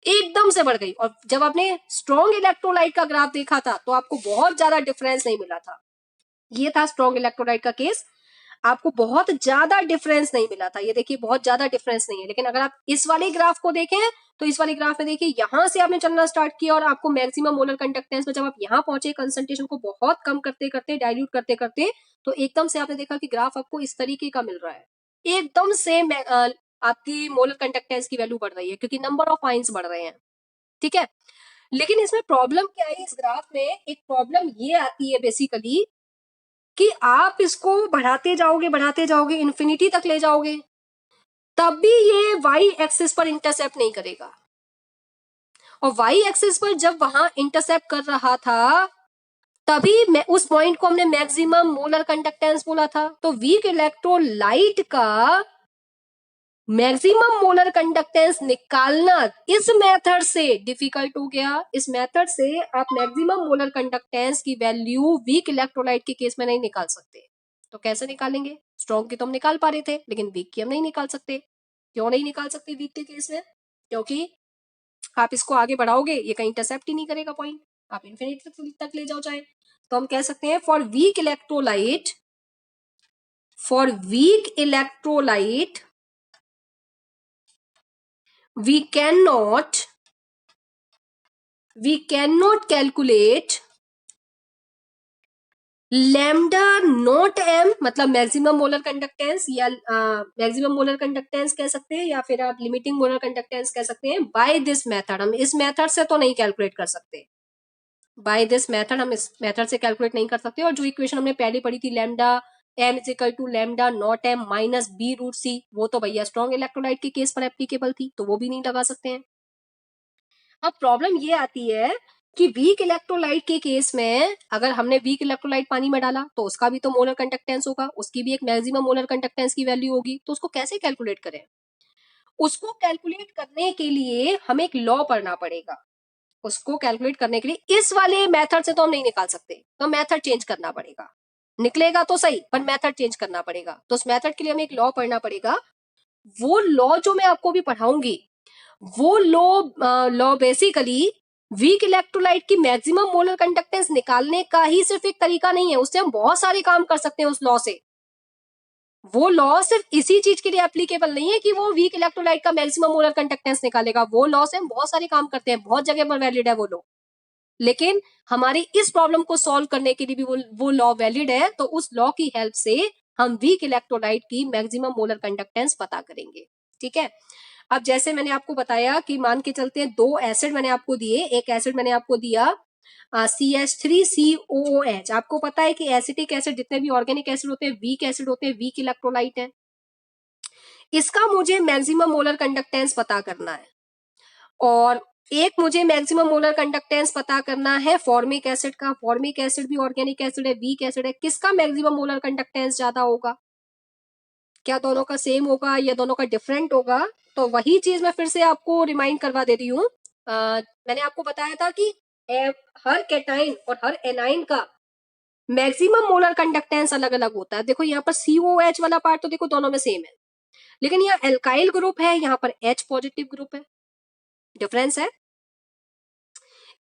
एकदम से बढ़ गई। और जब आपने स्ट्रॉन्ग इलेक्ट्रोलाइट का ग्राफ देखा था तो आपको बहुत ज्यादा डिफरेंस नहीं मिला था, ये था स्ट्रॉन्ग इलेक्ट्रोलाइट का केस, आपको बहुत ज्यादा डिफरेंस नहीं मिला था, ये देखिए बहुत ज्यादा डिफरेंस नहीं है। लेकिन अगर आप इस वाले ग्राफ को देखें तो इस वाले ग्राफ में देखिए, यहां से आपने चलना स्टार्ट किया और आपको मैक्सिमम मोलर कंडक्टेंस में जब आप यहां पहुंचे, कंसंट्रेशन को बहुत कम करते करते, डाइल्यूट करते करते, तो एकदम से आपने देखा कि ग्राफ आपको इस तरीके का मिल रहा है, एकदम से आपकी मोलर कंडक्टेंस की वैल्यू बढ़ रही है, क्योंकि नंबर ऑफ आइंस बढ़ रहे हैं। ठीक है, लेकिन इसमें प्रॉब्लम क्या है, इस ग्राफ में एक प्रॉब्लम ये आती है बेसिकली, कि आप इसको बढ़ाते जाओगे इन्फिनिटी तक ले जाओगे, तब भी ये वाई एक्सिस पर इंटरसेप्ट नहीं करेगा। और वाई एक्सिस पर जब वहां इंटरसेप्ट कर रहा था, तभी मैं उस पॉइंट को हमने मैक्सिमम मोलर कंडक्टेंस बोला था। तो वीक इलेक्ट्रोलाइट का मैक्सिमम मोलर कंडक्टेंस निकालना इस मेथड से डिफिकल्ट हो गया। इस मेथड से आप मैक्सिमम मोलर कंडक्टेंस की वैल्यू वीक इलेक्ट्रोलाइट के केस में नहीं निकाल सकते। तो कैसे निकालेंगे, स्ट्रॉन्ग की तो हम निकाल पा रहे थे, लेकिन वीक की हम नहीं निकाल सकते। क्यों नहीं निकाल सकते वीक के केस में, क्योंकि आप इसको आगे बढ़ाओगे ये कहीं इंटरसेप्ट ही नहीं करेगा पॉइंट, आप इन्फिनिटी तक ले जाओ चाहे। तो हम कह सकते हैं for weak electrolyte, for weak electrolyte we cannot calculate lambda not m, मतलब मैक्सिमम मोलर कंडक्टेंस, या मैक्सिमम मोलर कंडक्टेंस कह सकते हैं, या फिर आप लिमिटिंग मोलर कंडक्टेंस कह सकते हैं, बाय दिस मेथड। हम इस मेथड से तो नहीं कैलकुलेट कर सकते, बाय दिस मेथड हम इस मेथड से कैलकुलेट नहीं कर सकते। और जो इक्वेशन हमने पहले पढ़ी थी, lambda m is equal to lambda naught m minus b root c, वो तो भैया स्ट्रॉन्ग इलेक्ट्रोलाइट के केस पर एप्लीकेबल थी, तो वो भी नहीं लगा सकते हैं। अब प्रॉब्लम ये आती है कि वीक इलेक्ट्रोलाइट के केस में अगर हमने वीक इलेक्ट्रोलाइट पानी में डाला तो उसका भी तो मोलर कंडक्टेंस होगा, उसकी भी एक मैक्सिमम मोलर कंडक्टेंस की वैल्यू होगी, तो उसको कैसे कैलकुलेट करें। उसको कैलकुलेट करने के लिए हमें एक लॉ पढ़ना पड़ेगा। उसको कैलकुलेट करने के लिए इस वाले मेथड से तो हम नहीं निकाल सकते, तो मेथड चेंज करना पड़ेगा। निकलेगा तो सही, पर मेथड चेंज करना पड़ेगा। तो उस मेथड के लिए हमें एक लॉ पढ़ना पड़ेगा। वो लॉ जो मैं आपको भी पढ़ाऊंगी, वो लॉ बेसिकली वीक इलेक्ट्रोलाइट की मैक्सिमम मोलर कंडक्टेंस निकालने का ही सिर्फ एक तरीका नहीं है, उससे हम बहुत सारे काम कर सकते हैं उस लॉ से। वो लॉ सिर्फ इसी चीज के लिए एप्लीकेबल नहीं है कि वो वीक इलेक्ट्रोलाइट का मैक्सिमम मोलर कंडक्टेंस निकालेगा, वो लॉ से हम बहुत सारे काम करते हैं, बहुत जगह पर वैलिड है वो लॉ। लेकिन हमारी इस प्रॉब्लम को सॉल्व करने के लिए भी वो लॉ वैलिड है, तो उस लॉ की हेल्प से हम वीक इलेक्ट्रोलाइट की मैक्सिमम मोलर कंडक्टेंस पता करेंगे। ठीक है, अब जैसे मैंने आपको बताया कि मान के चलते हैं दो एसिड मैंने आपको दिए, एक एसिड मैंने आपको दिया CH3COOH। आपको पता है कि एसिटिक एसिड जितने भी ऑर्गेनिक एसिड होते हैं वीक एसिड होते हैं, वीक इलेक्ट्रोलाइट है। इसका मुझे मैक्सिमम मोलर कंडक्टेंस पता करना है, और एक मुझे मैक्सिमम मोलर कंडक्टेंस पता करना है फॉर्मिक एसिड का। फॉर्मिक एसिड भी ऑर्गेनिक एसिड है, वीक एसिड है, किसका मैक्सिमम मोलर कंडक्टेंस ज्यादा होगा, क्या दोनों का सेम होगा या दोनों का डिफरेंट होगा। तो वही चीज मैं फिर से आपको रिमाइंड करवा दे रही हूँ। मैंने आपको बताया था कि हर कैटाइन और हर एनाइन का मैक्सिमम मोलर कंडक्टेंस अलग अलग होता है। देखो यहाँ पर COH वाला पार्ट तो देखो दोनों में सेम है, लेकिन यहाँ एल्काइल ग्रुप है, यहाँ पर H पॉजिटिव ग्रुप है, डिफरेंस है।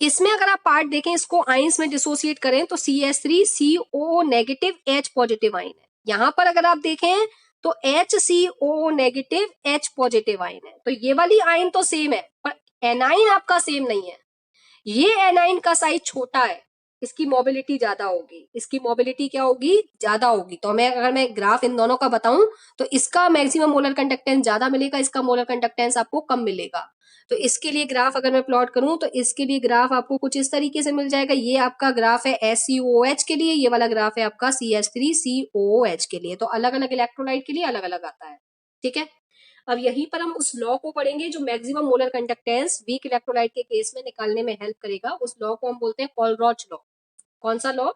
इसमें अगर आप पार्ट देखें, इसको आइंस में डिसोसिएट करें तो CH3 CO negative H positive ion है। यहां पर अगर आप देखें तो HCO negative H positive ion है। तो ये वाली आइन तो सेम है, पर एनाइन आपका सेम नहीं है। ये एनाइन का साइज छोटा है, इसकी मोबिलिटी ज्यादा होगी। इसकी मोबिलिटी क्या होगी? ज्यादा होगी। तो अगर मैं ग्राफ इन दोनों का बताऊं तो इसका मैक्सिमम मोलर कंडक्टेंस ज्यादा मिलेगा, इसका मोलर कंडक्टेंस आपको कम मिलेगा। तो इसके लिए ग्राफ अगर मैं प्लॉट करूं तो इसके लिए ग्राफ आपको कुछ इस तरीके से मिल जाएगा। ये आपका ग्राफ है SCOH के लिए, ये वाला ग्राफ है आपका CH3 COOH के लिए। तो अलग अलग इलेक्ट्रोलाइट के लिए अलग अलग आता है, ठीक है। अब यहीं पर हम उस लॉ को पढ़ेंगे जो maximum molar conductance weak electrolyte के केस में निकालने में हेल्प करेगा। उस लॉ को हम बोलते हैं कॉलरॉच लॉ। कौन सा लॉ?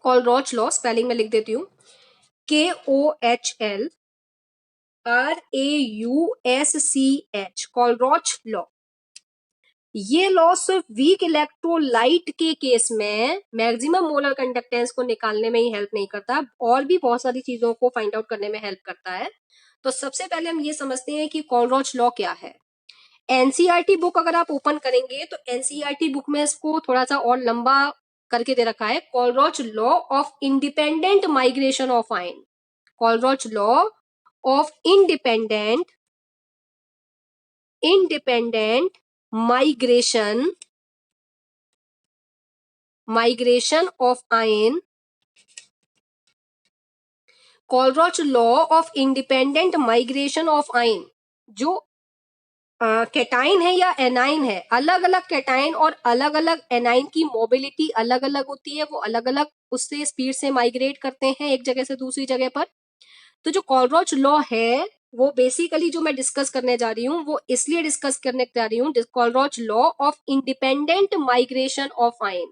कॉलरॉच लॉ। स्पेलिंग में लिख देती हूँ, KOHLRAUSCH, कॉलरॉच लॉ। ये लॉ सिर्फ वीक इलेक्ट्रोलाइट के केस में मैक्सिमम मोलर कंडक्टेंस को निकालने में ही हेल्प नहीं करता, और भी बहुत सारी चीजों को फाइंड आउट करने में हेल्प करता है। तो सबसे पहले हम ये समझते हैं कि कॉलरॉच लॉ क्या है। एनसीईआरटी बुक अगर आप ओपन करेंगे तो एनसीईआरटी बुक में इसको थोड़ा सा और लंबा करके दे रखा है, Kohlrausch law of independent migration of ion. Kohlrausch law of independent migration of ion. Kohlrausch law of independent migration of ion. जो कैटाइन है या एनाइन है, अलग अलग कैटाइन और अलग अलग एनाइन की मोबिलिटी अलग अलग होती है। वो अलग अलग उससे स्पीड से माइग्रेट करते हैं एक जगह से दूसरी जगह पर। तो जो कॉलरॉच लॉ है वो बेसिकली जो मैं डिस्कस करने जा रही हूँ वो इसलिए डिस्कस करने जा रही हूँ, Kohlrausch law of independent migration of ion.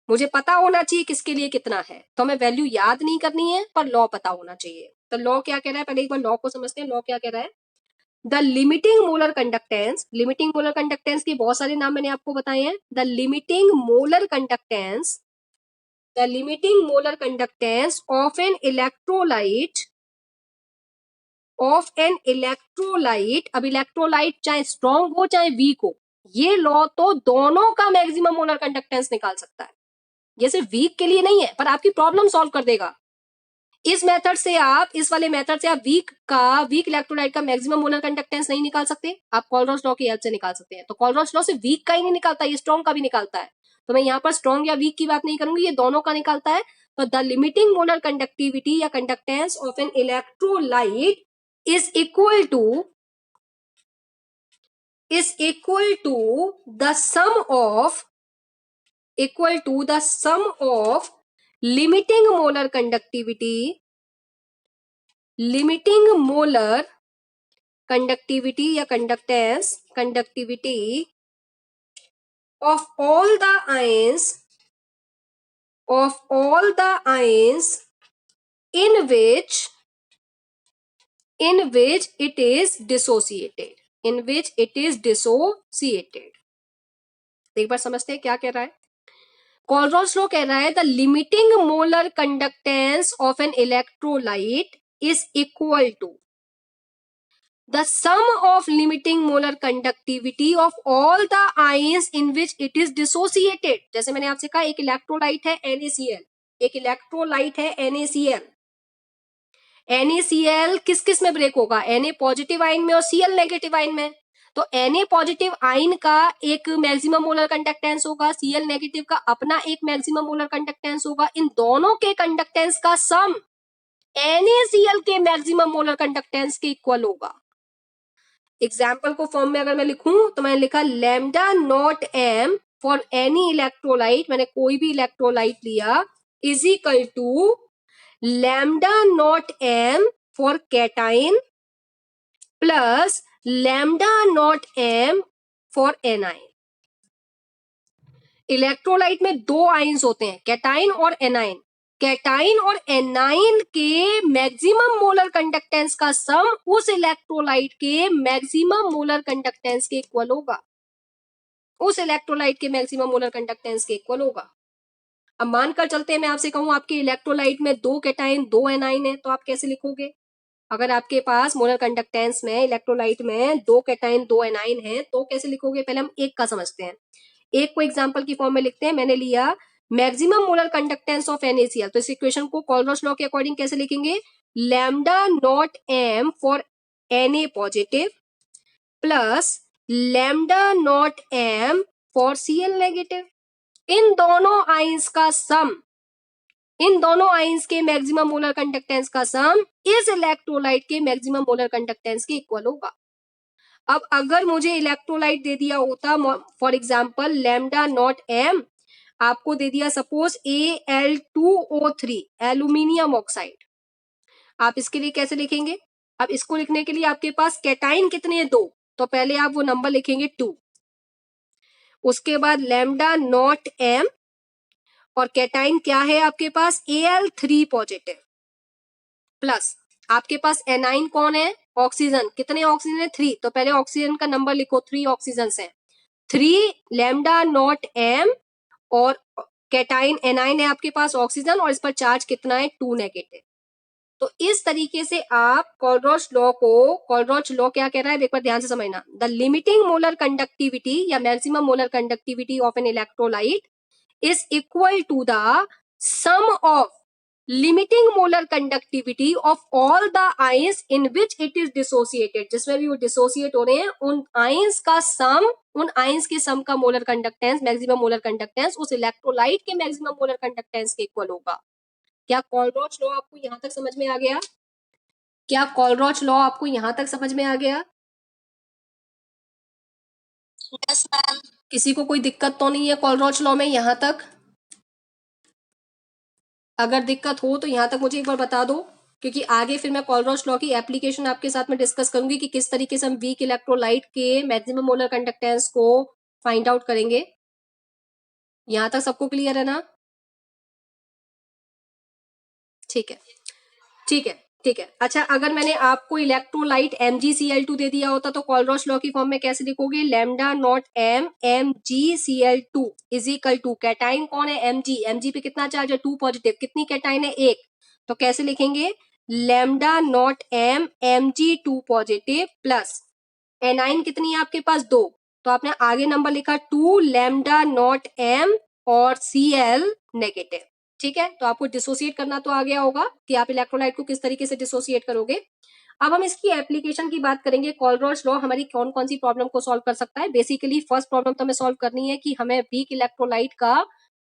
मुझे पता होना चाहिए किसके लिए कितना है, तो हमें वैल्यू याद नहीं करनी है, पर लॉ पता होना चाहिए। तो लॉ क्या कह रहा है, पहले एक बार लॉ को समझते हैं। लॉ क्या कह रहा है? The limiting molar conductance. Limiting molar conductance के बहुत सारे नाम मैंने आपको बताए हैं। The limiting molar conductance of an electrolyte. अब इलेक्ट्रोलाइट चाहे स्ट्रॉन्ग हो चाहे वीक हो, ये लॉ तो दोनों का मैक्सिमम मोलर कंडक्टेंस निकाल सकता है। ये सिर्फ वीक के लिए नहीं है, पर आपकी प्रॉब्लम सॉल्व कर देगा। इस मेथड से आप, इस वाले मेथड से आप वीक इलेक्ट्रोलाइट का मैक्सिमम मोलर कंडक्टेंस नहीं निकाल सकते, आप कॉलरॉच लॉ की हेल्प से निकाल सकते हैं। तो कॉलरॉच लॉ से वीक का ही नहीं निकालता, ये स्ट्रॉन्ग का भी निकालता है। तो मैं यहाँ पर स्ट्रॉन्ग या वीक की बात नहीं करूंगी, ये दोनों का निकालता है। तो द लिमिटिंग मोलर कंडक्टिविटी या conductance of an electrolyte is equal to the sum of limiting molar conductivity या conductivity of all the ions in which it is dissociated, एक बार समझते हैं क्या कह रहा है। कॉलरॉच लॉ कह रहा है the limiting molar conductance of an electrolyte is equal to the sum of limiting molar conductivity of all the ions in which it is dissociated। जैसे मैंने आपसे कहा एक इलेक्ट्रोलाइट है NaCl किस किस में ब्रेक होगा? Na पॉजिटिव आइन में और Cl नेगेटिव आइन में। तो Na पॉजिटिव आइन का एक मैक्सिमम मोलर कंडक्टेंस होगा, Cl नेगेटिव का अपना एक मैक्सिमम मोलर कंडक्टेंस होगा। इन दोनों के कंडक्टेंस का सम NaCl के मैक्सिमम मोलर कंडक्टेंस के इक्वल होगा। एग्जाम्पल को फॉर्म में अगर मैं लिखूं तो मैंने लिखा lambda naught M for any electrolyte, मैंने कोई भी इलेक्ट्रोलाइट लिया, is equal to lambda naught M for cation plus lambda naught M for anion. Electrolyte में दो आइंस होते हैं, कैटाइन और एनाइन। कैटाइन और एनाइन के मैक्सिमम मोलर कंडक्टेंस का सम उस इलेक्ट्रोलाइट के मैक्सिमम मोलर कंडक्टेंस के इक्वल होगा, अब मानकर चलते हैं मैं आपसे कहूं आपके इलेक्ट्रोलाइट में 2 कैटाइन 2 एनाइन है, तो आप कैसे लिखोगे? अगर आपके पास मोलर कंडक्टेंस में इलेक्ट्रोलाइट में 2 कैटाइन 2 एनाइन है तो कैसे लिखोगे? पहले हम एक का समझते हैं, एक को एग्जांपल की फॉर्म में लिखते हैं। मैंने लिया maximum molar conductance of NaCl, तो इस इक्वेशन को कोलरॉस लॉ के अकॉर्डिंग कैसे लिखेंगे? Lambda naught m for Na positive plus lambda naught m for Cl negative. इन दोनों आइंस का सम, इन दोनों आइंस के मैक्सिमम मोलर कंडक्टेंस का सम इस इलेक्ट्रोलाइट के मैक्सिमम मोलर कंडक्टेंस के इक्वल होगा। अब अगर मुझे इलेक्ट्रोलाइट दे दिया होता for example lambda naught m, आपको दे दिया सपोज Al2O3 एल्यूमिनियम ऑक्साइड, आप इसके लिए कैसे लिखेंगे? अब इसको लिखने के लिए आपके पास कैटाइन कितने हैं? 2, तो पहले आप वो नंबर लिखेंगे 2, उसके बाद लैम्डा नॉट m और कैटाइन क्या है आपके पास? Al3 पॉजिटिव प्लस आपके पास एनाइन कौन है? ऑक्सीजन। कितने ऑक्सीजन है? 3, तो पहले ऑक्सीजन का नंबर लिखो, 3 ऑक्सीजन है। 3 लैम्डा नॉट m और कैटाइन एनाइन है आपके पास ऑक्सीजन, और इस पर चार्ज कितना है? 2 नेगेटिव। तो इस तरीके से आप कोलरॉच लॉ को, कोलरॉच लॉ क्या कह रहा है एक बार ध्यान से समझना, द लिमिटिंग मोलर कंडक्टिविटी या maximum molar conductivity of an electrolyte is equal to the sum of limiting molar conductivity of all the ions in which it is dissociated, जिसमें भी वो डिसोसिएट हो रहे हैं उन आयंस का सम, उन आयंस के सम का molar conductance, maximum molar conductance उस इलेक्ट्रोलाइट के मैक्सिमम मोलर कंडक्टेंस के इक्वल होगा। क्या कोलरॉच लॉ आपको यहां तक समझ में आ गया? क्या कोलरॉच लॉ आपको यहां तक समझ में आ गया? Yes ma'am. किसी को कोई दिक्कत तो नहीं है कोलरॉच लॉ में यहां तक? अगर दिक्कत हो तो यहां तक मुझे एक बार बता दो, क्योंकि आगे फिर मैं कोलरॉच लॉ की एप्लीकेशन आपके साथ में डिस्कस करूंगी कि किस तरीके से हम वीक इलेक्ट्रोलाइट के मैक्सिमम मोलर कंडक्टेंस को फाइंड आउट करेंगे। यहां तक सबको क्लियर है ना? ठीक है, ठीक है, ठीक है। अच्छा, अगर मैंने आपको इलेक्ट्रोलाइट MgCl2 दे दिया होता तो कोलरॉच लॉ की फॉर्म में कैसे लिखोगे? Lambda naught m MgCl2 is equal to, cation कौन है? Mg पे कितना चार्ज है? 2 पॉजिटिव। कितनी कैटाइन है? 1, तो कैसे लिखेंगे? Lambda naught m Mg2 positive plus A9 कितनी है आपके पास? 2, तो आपने आगे नंबर लिखा 2 लैम्डा नॉट m और Cl नेगेटिव। ठीक है, तो आपको डिसोसिएट करना तो आ गया होगा कि आप इलेक्ट्रोलाइट को किस तरीके से डिसोसिएट करोगे। अब हम इसकी एप्लीकेशन की बात करेंगे। कोलरॉच लॉ हमारी कौन कौन सी प्रॉब्लम को सॉल्व कर सकता है? बेसिकली फर्स्ट प्रॉब्लम तो हमें सॉल्व करनी है कि हमें वीक इलेक्ट्रोलाइट का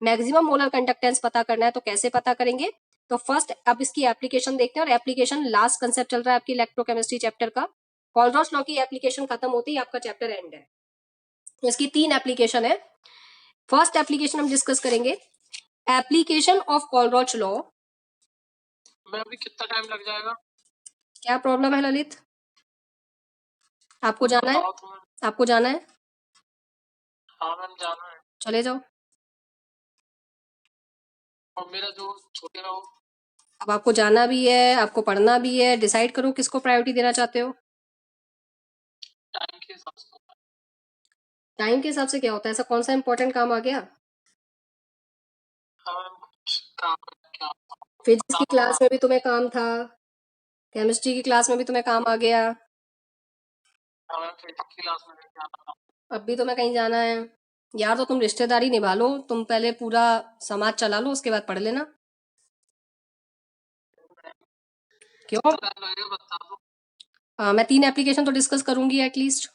मैक्सिमम मोलर कंडक्टेंस पता करना है, तो कैसे पता करेंगे? तो फर्स्ट अब इसकी एप्लीकेशन देखते हैं, और एप्लीकेशन लास्ट कंसेप्ट चल रहा है आपकी इलेक्ट्रोकेमिस्ट्री चैप्टर का। कोलरॉच लॉ की एप्लीकेशन खत्म होते ही आपका चैप्टर एंड है। इसकी 3 एप्लीकेशन है। फर्स्ट एप्लीकेशन हम डिस्कस करेंगे, एप्लीकेशन ऑफ कोलरॉच लॉ। मैं अभी कितना टाइम लग जाएगा? क्या प्रॉब्लम है ललित? आपको जाना है? आपको जाना है? हाँ मैम, जाना है। चले जाओ। और मेरा जो छूटेगा वो? अब आपको जाना भी है, आपको पढ़ना भी है, डिसाइड करो किसको प्रायोरिटी देना चाहते हो। टाइम के हिसाब से। टाइम के हिसाब से क्या होता है? ऐसा कौन सा इंपॉर्टेंट काम आ गया? हाँ मैम, कुछ काम है क्या? फिजिक्स की क्लास में भी तुम्हें काम था, केमिस्ट्री की क्लास में भी तुम्हें काम आ गया, हाँ मैम, फिजिक्स की क्लास में भी जाना था। अब भी तुम्हें कहीं जाना है। यार तो तुम रिश्तेदारी निभा लो, तुम पहले पूरा समाज चला लो, उसके बाद पढ़ लेना। क्यों? कितना टाइम लगेगा बता दो। मैं 3 एप्लीकेशन तो डिस्कस करूंगी एटलीस्ट।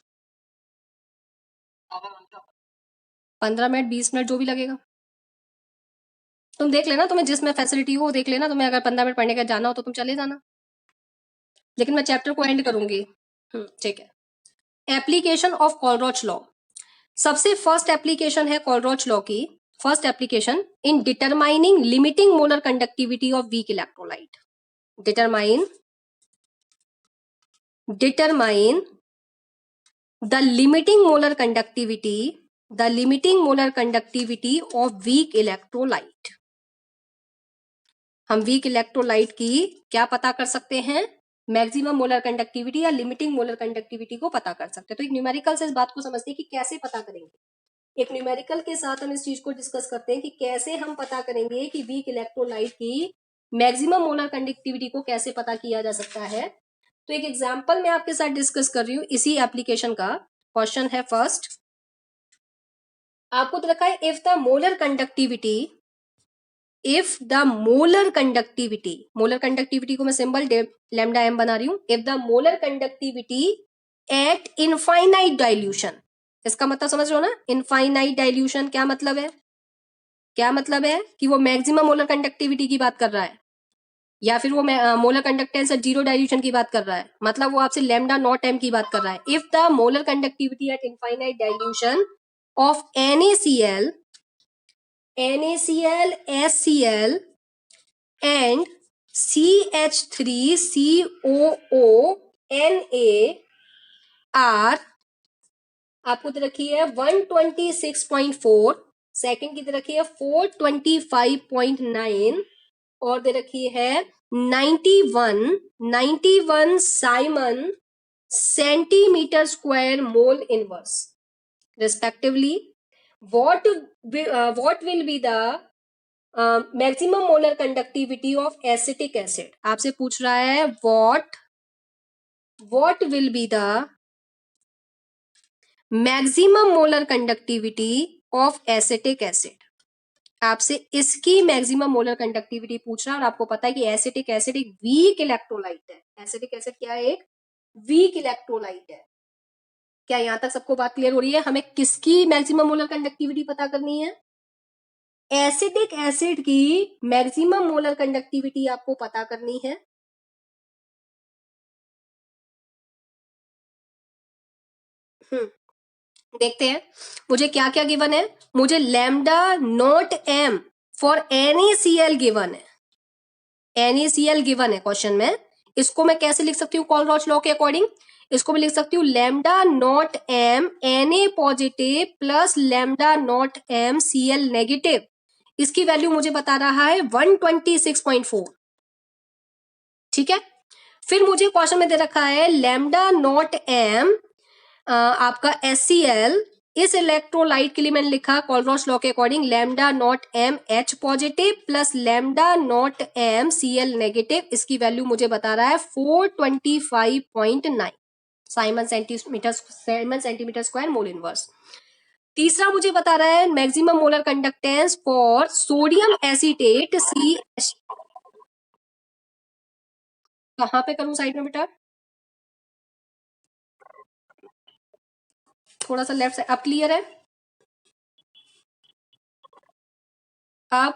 आधा घंटा? 15 मिनट 20 मिनट जो भी लगेगा। तुम देख लेना, तुम्हें जिसमें फैसिलिटी हो देख लेना। तुम्हें अगर 15 मिनट पढ़ने का जाना हो तो तुम चले जाना, लेकिन मैं चैप्टर को एंड करूंगी। ठीक है। Application of Kohlrausch law. सबसे फर्स्ट एप्लीकेशन है कोलरॉच लॉ की, first application in determining limiting molar conductivity of weak electrolyte. Determine the limiting molar conductivity of weak electrolyte. हम वीक इलेक्ट्रोलाइट की क्या पता कर सकते हैं? मैक्सिमम मोलर कंडक्टिविटी या लिमिटिंग मोलर कंडक्टिविटी को पता कर सकते हैं। तो एक न्यूमेरिकल से इस बात को समझते हैं कि कैसे पता करेंगे। एक न्यूमेरिकल के साथ हम इस चीज को डिस्कस करते हैं कि कैसे हम पता करेंगे कि वीक इलेक्ट्रोलाइट की मैक्सिमम मोलर कंडक्टिविटी को कैसे पता किया जा सकता है। तो एक एग्जांपल मैं आपके साथ डिस्कस कर रही हूँ इसी एप्लीकेशन का। क्वेश्चन है फर्स्ट, आपको तो रखा है if the molar conductivity molar conductivity को मैं सिंबल लैम्डा एम बना रही हूं। If the molar conductivity eight infinite dilution, इसका मतलब समझ रहे हो ना, इनफाइनाइट डाइल्यूशन क्या मतलब है? क्या मतलब है कि वो मैक्सिमम मोलर कंडक्टिविटी की बात कर रहा है या फिर वो molar conductance at zero dilution की बात कर रहा है। मतलब वो आपसे लैम्डा नॉट एम की बात कर रहा है। If the molar conductivity eight infinite dilution of NaCl, HCl and CH3COONA are, आपको दे रखी है 126.4, सेकंड की दे रखी है 425.9 और दे रखी है 91 siemens centimetre square mole inverse respectively. What will be the maximum molar conductivity of acetic acid? आपसे पूछ रहा है what will be the maximum molar conductivity of acetic acid. आपसे इसकी मैक्सिमम मोलर कंडक्टिविटी पूछ रहा है और आपको पता है कि एसिटिक एसिड एक वीक इलेक्ट्रोलाइट है। एसिटिक एसिड क्या है? एक वीक इलेक्ट्रोलाइट है। क्या यहां तक सबको बात क्लियर हो रही है? हमें किसकी मैक्सिमम मोलर कंडक्टिविटी पता करनी है? एसिटिक एसिड की मैक्सिमम मोलर कंडक्टिविटी आपको पता करनी है। देखते हैं मुझे क्या क्या गिवन है। मुझे lambda naught M for NaCl given है। NaCl गिवन है क्वेश्चन में। इसको मैं कैसे लिख सकती हूँ कॉलरॉच लॉ के अकॉर्डिंग? इसको मैं लिख सकती हूँ lambda naught M Na positive plus lambda naught M Cl negative. इसकी वैल्यू मुझे बता रहा है 126.4। ठीक है, फिर मुझे क्वेश्चन में दे रखा है लैम्डा नॉट एम आपका HCl, इस इलेक्ट्रोलाइट के लिए मैंने लिखा कॉलरॉच लॉ के according lambda naught M H positive plus lambda naught M Cl negative. इसकी वैल्यू मुझे बता रहा है 425.9 siemens centimetre square mole inverse. तीसरा मुझे बता रहा है maximum molar conductance for sodium acetate CH। कहां पे करूं साइड में बेटा? थोड़ा सा लेफ्ट साइड। अब क्लियर है? अब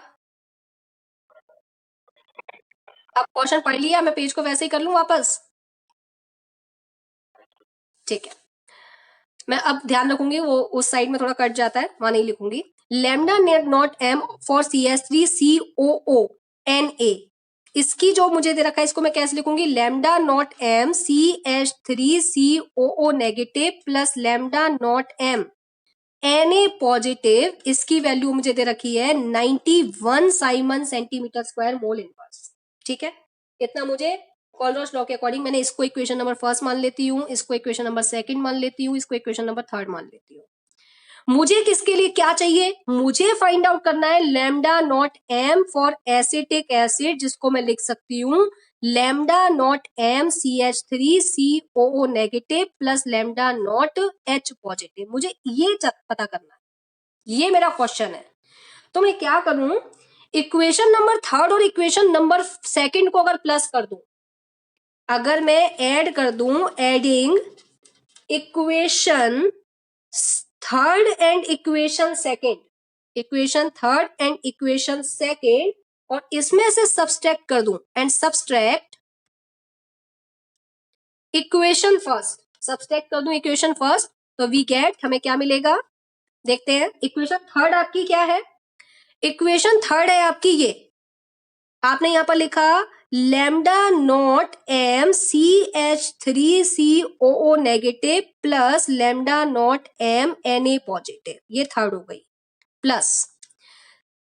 क्वेश्चन पढ़ लिया, मैं पेज को वैसे ही कर लूं वापस? ठीक है, मैं अब ध्यान रखूंगी वो उस साइड में थोड़ा कट जाता है, वहां नहीं लिखूंगी। Lambda naught M for CH3COONA, इसकी जो मुझे दे रखा है इसको मैं कैसे लिखूंगी? Lambda naught M CH3COO negative plus lambda naught M Na positive. इसकी वैल्यू मुझे दे रखी है 91 siemens centimetre square mole inverse. ठीक है, इतना मुझे कॉलरॉच लॉ के अकॉर्डिंग मैंने इसको इक्वेशन नंबर फर्स्ट मान लेती हूँ, इसको इक्वेशन नंबर सेकंड मान लेती हूँ, इसको इक्वेशन नंबर थर्ड मान लेती हूँ। मुझे किसके लिए क्या चाहिए? मुझे फाइंड आउट करना है lambda naught M for acetic acid, जिसको मैं लिख सकती हूँ lambda naught M CH3COO negative plus lambda naught H positive. मुझे ये पता करना है, ये मेरा क्वेश्चन है। तो मैं क्या करूं? इक्वेशन नंबर थर्ड और इक्वेशन नंबर सेकंड को अगर प्लस कर दूं, अगर मैं ऐड कर दूं, adding equation third and equation second, equation third and equation second, और इसमें से सब्सट्रैक्ट कर दूं and subtract equation first, subtract कर दूं इक्वेशन फर्स्ट, तो वी गेट, हमें क्या मिलेगा देखते हैं। इक्वेशन थर्ड आपकी क्या है? इक्वेशन थर्ड है आपकी ये, आपने यहां पर लिखा lambda naught M CH3COO negative plus lambda naught M Na positive, ये थर्ड हो गई। प्लस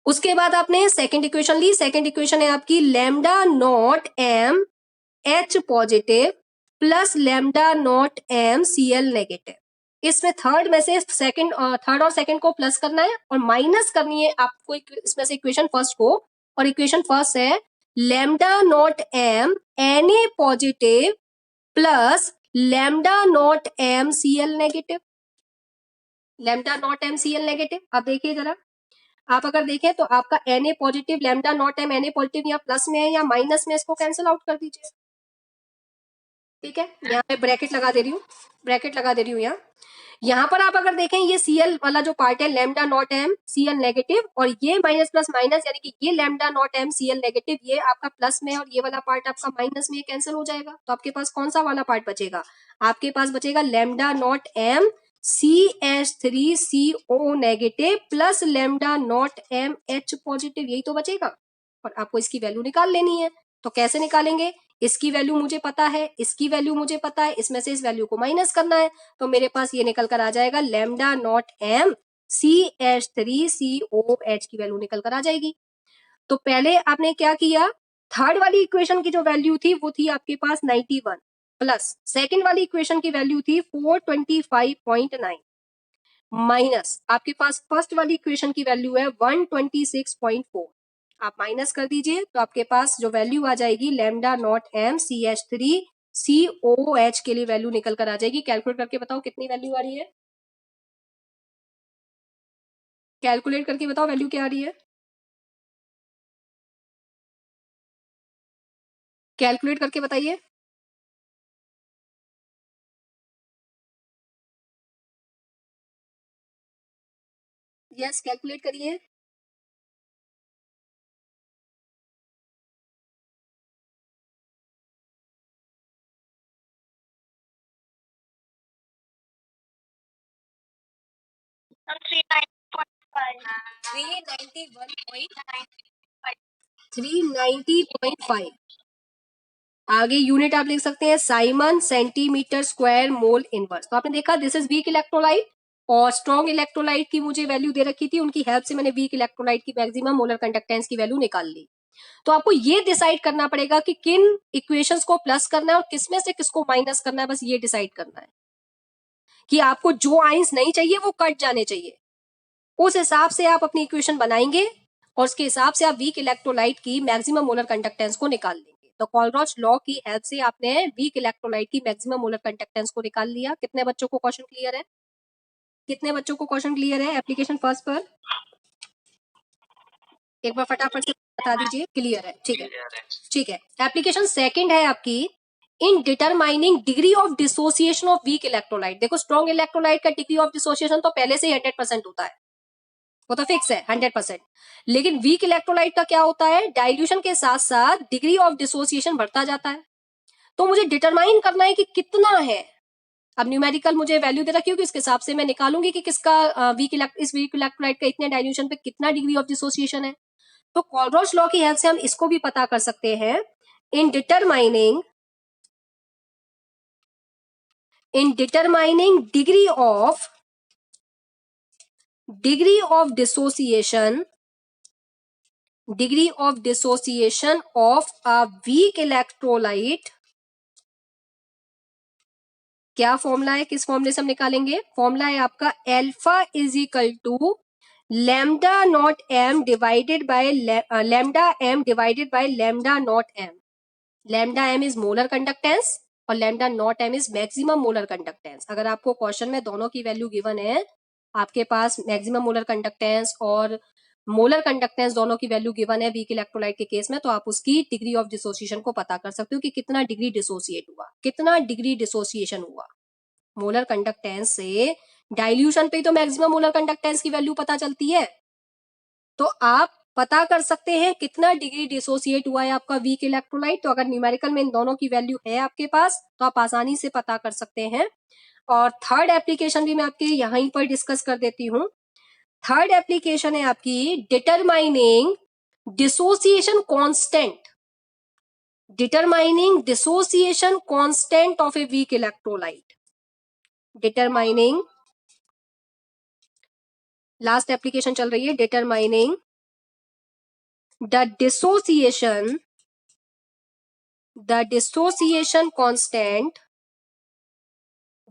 उसके बाद आपने सेकंड इक्वेशन ली, सेकंड इक्वेशन है आपकी lambda naught M H positive plus lambda naught M Cl negative. इसमें थर्ड में से सेकंड, थर्ड और सेकंड को प्लस करना है और माइनस करनी है आपको इसमें से इक्वेशन फर्स्ट को, और इक्वेशन फर्स्ट है lambda naught M N positive plus lambda naught M C L negative, lambda naught M C L negative. अब देखिए जरा, आप अगर देखें तो आपका N positive lambda naught M N positive या प्लस में है या माइनस में, इसको कैंसिल आउट कर दीजिए। ठीक है, यहाँ पे ब्रैकेट लगा दे रही हूँ, ब्रैकेट लगा दे रही हूँ यहाँ पर आप अगर देखें ये सीएल वाला जो पार्ट है lambda naught M CL negative, और ये माइनस प्लस माइनस यानी कि ये lambda naught M CL negative ये आपका प्लस में है और ये वाला पार्ट आपका माइनस में, कैंसिल हो जाएगा। तो आपके पास कौन सा वाला पार्ट बचेगा? आपके पास बचेगा lambda naught M CH3CO negative plus lambda naught M H positive, यही तो बचेगा। और आपको इसकी वैल्यू निकाल लेनी है। तो कैसे निकालेंगे? इसकी वैल्यू मुझे पता है, इसकी वैल्यू मुझे पता है, इसमें से इस वैल्यू को माइनस करना है। तो मेरे पास ये निकल कर आ जाएगा लैम्डा नॉट एम CH3COH की वैल्यू निकल कर आ जाएगी। तो पहले आपने क्या किया, थर्ड वाली इक्वेशन की जो वैल्यू थी वो थी आपके पास 91 प्लस सेकेंड वाली इक्वेशन की वैल्यू थी 425.9 माइनस आपके पास फर्स्ट वाली इक्वेशन की वैल्यू है 126.4। आप माइनस कर दीजिए तो आपके पास जो वैल्यू आ जाएगी लैम्डा नॉट एम CH3COH के लिए वैल्यू निकल कर आ जाएगी। कैलकुलेट करके बताओ कितनी वैल्यू आ रही है, कैलकुलेट करके बताओ वैल्यू क्या आ रही है, कैलकुलेट करके बताइए। यस, कैलकुलेट करिए। हम 390.5 390.5। आगे यूनिट आप लिख सकते हैं Simon centimetre square mole inverse. तो आपने देखा दिस इज वीक इलेक्ट्रोलाइट और स्ट्रॉन्ग इलेक्ट्रोलाइट की मुझे वैल्यू दे रखी थी, उनकी हेल्प से मैंने वीक इलेक्ट्रोलाइट की मैक्सिमम मोलर कंडक्टेंस की वैल्यू निकाल ली। तो आपको ये डिसाइड करना पड़ेगा कि किन इक्वेशंस को प्लस करना है और किसमें से किसको माइनस करना है, बस ये डिसाइड करना है कि आपको जो आइंस नहीं चाहिए वो कट जाने चाहिए। उस हिसाब से आप अपनी इक्वेशन बनाएंगे और उसके हिसाब से आप वीक इलेक्ट्रोलाइट की मैक्सिमम मोलर कंडक्टेंस को निकाल लेंगे। तो कॉलरॉच लॉ की हेल्प से आपने वीक इलेक्ट्रोलाइट की मैक्सिमम मोलर कंडक्टेंस को निकाल लिया। कितने बच्चों को क्वेश्चन क्लियर है, कितने बच्चों को क्वेश्चन क्लियर है एप्लीकेशन फर्स्ट पर? एक बार फटाफट से बता दीजिए। क्लियर है, ठीक है, ठीक है। एप्लीकेशन सेकंड है आपकी इन determining degree of dissociation of weak electrolyte. देखो स्ट्रॉन्ग इलेक्ट्रोलाइट का डिग्री ऑफ डिसोसिएशन तो पहले से ही 100% होता है, वो तो फिक्स है 100%। लेकिन वीक इलेक्ट्रोलाइट का क्या होता है, डाइल्यूशन के साथ साथ डिग्री ऑफ डिसोसिएशन बढ़ता जाता है। तो मुझे डिटरमाइन करना है कि कितना है। अब न्यूमेरिकल मुझे वैल्यू दे रखी होगी, उसके हिसाब से मैं निकालूंगी कि किसका इस वीक इलेक्ट्रोलाइट का इतने डाइल्यूशन पे कितना डिग्री ऑफ डिसोसिएशन है। तो कॉलरॉच लॉ की हेल्प से हम इसको भी पता कर सकते हैं। In determining degree of dissociation of a weak electrolyte, क्या फॉर्मूला है, किस फॉर्मूले से हम निकालेंगे? फॉर्मूला है आपका alpha is equal to lambda naught M divided by lambda naught M. Lambda M is molar conductance और lambda naught M is maximum molar conductance. अगर आपको क्वेश्चन में दोनों की वैल्यू गिवन है, आपके पास मैक्सिमम मोलर कंडक्टेंस और मोलर कंडक्टेंस दोनों की वैल्यू गिवन है वीक इलेक्ट्रोलाइट के केस में, तो आप उसकी डिग्री ऑफ डिसोसिएशन को पता कर सकते हो कि कितना डिग्री डिसोसिएट हुआ, कितना डिग्री डिसोसिएशन हुआ। मोलर कंडक्टेंस से डाइल्यूशन पे तो मैक्सिमम मोलर कंडक्टेंस की वैल्यू पता चलती है। तो आप पता कर सकते हैं कितना डिग्री डिसोसिएट हुआ है आपका वीक इलेक्ट्रोलाइट। तो अगर न्यूमेरिकल में इन दोनों की वैल्यू है आपके पास तो आप आसानी से पता कर सकते हैं। और थर्ड एप्लीकेशन भी मैं आपके यहीं पर डिस्कस कर देती हूं। थर्ड एप्लीकेशन है आपकी determining dissociation constant, determining dissociation constant of a weak electrolyte, determining, last application चल रही है, determining the dissociation constant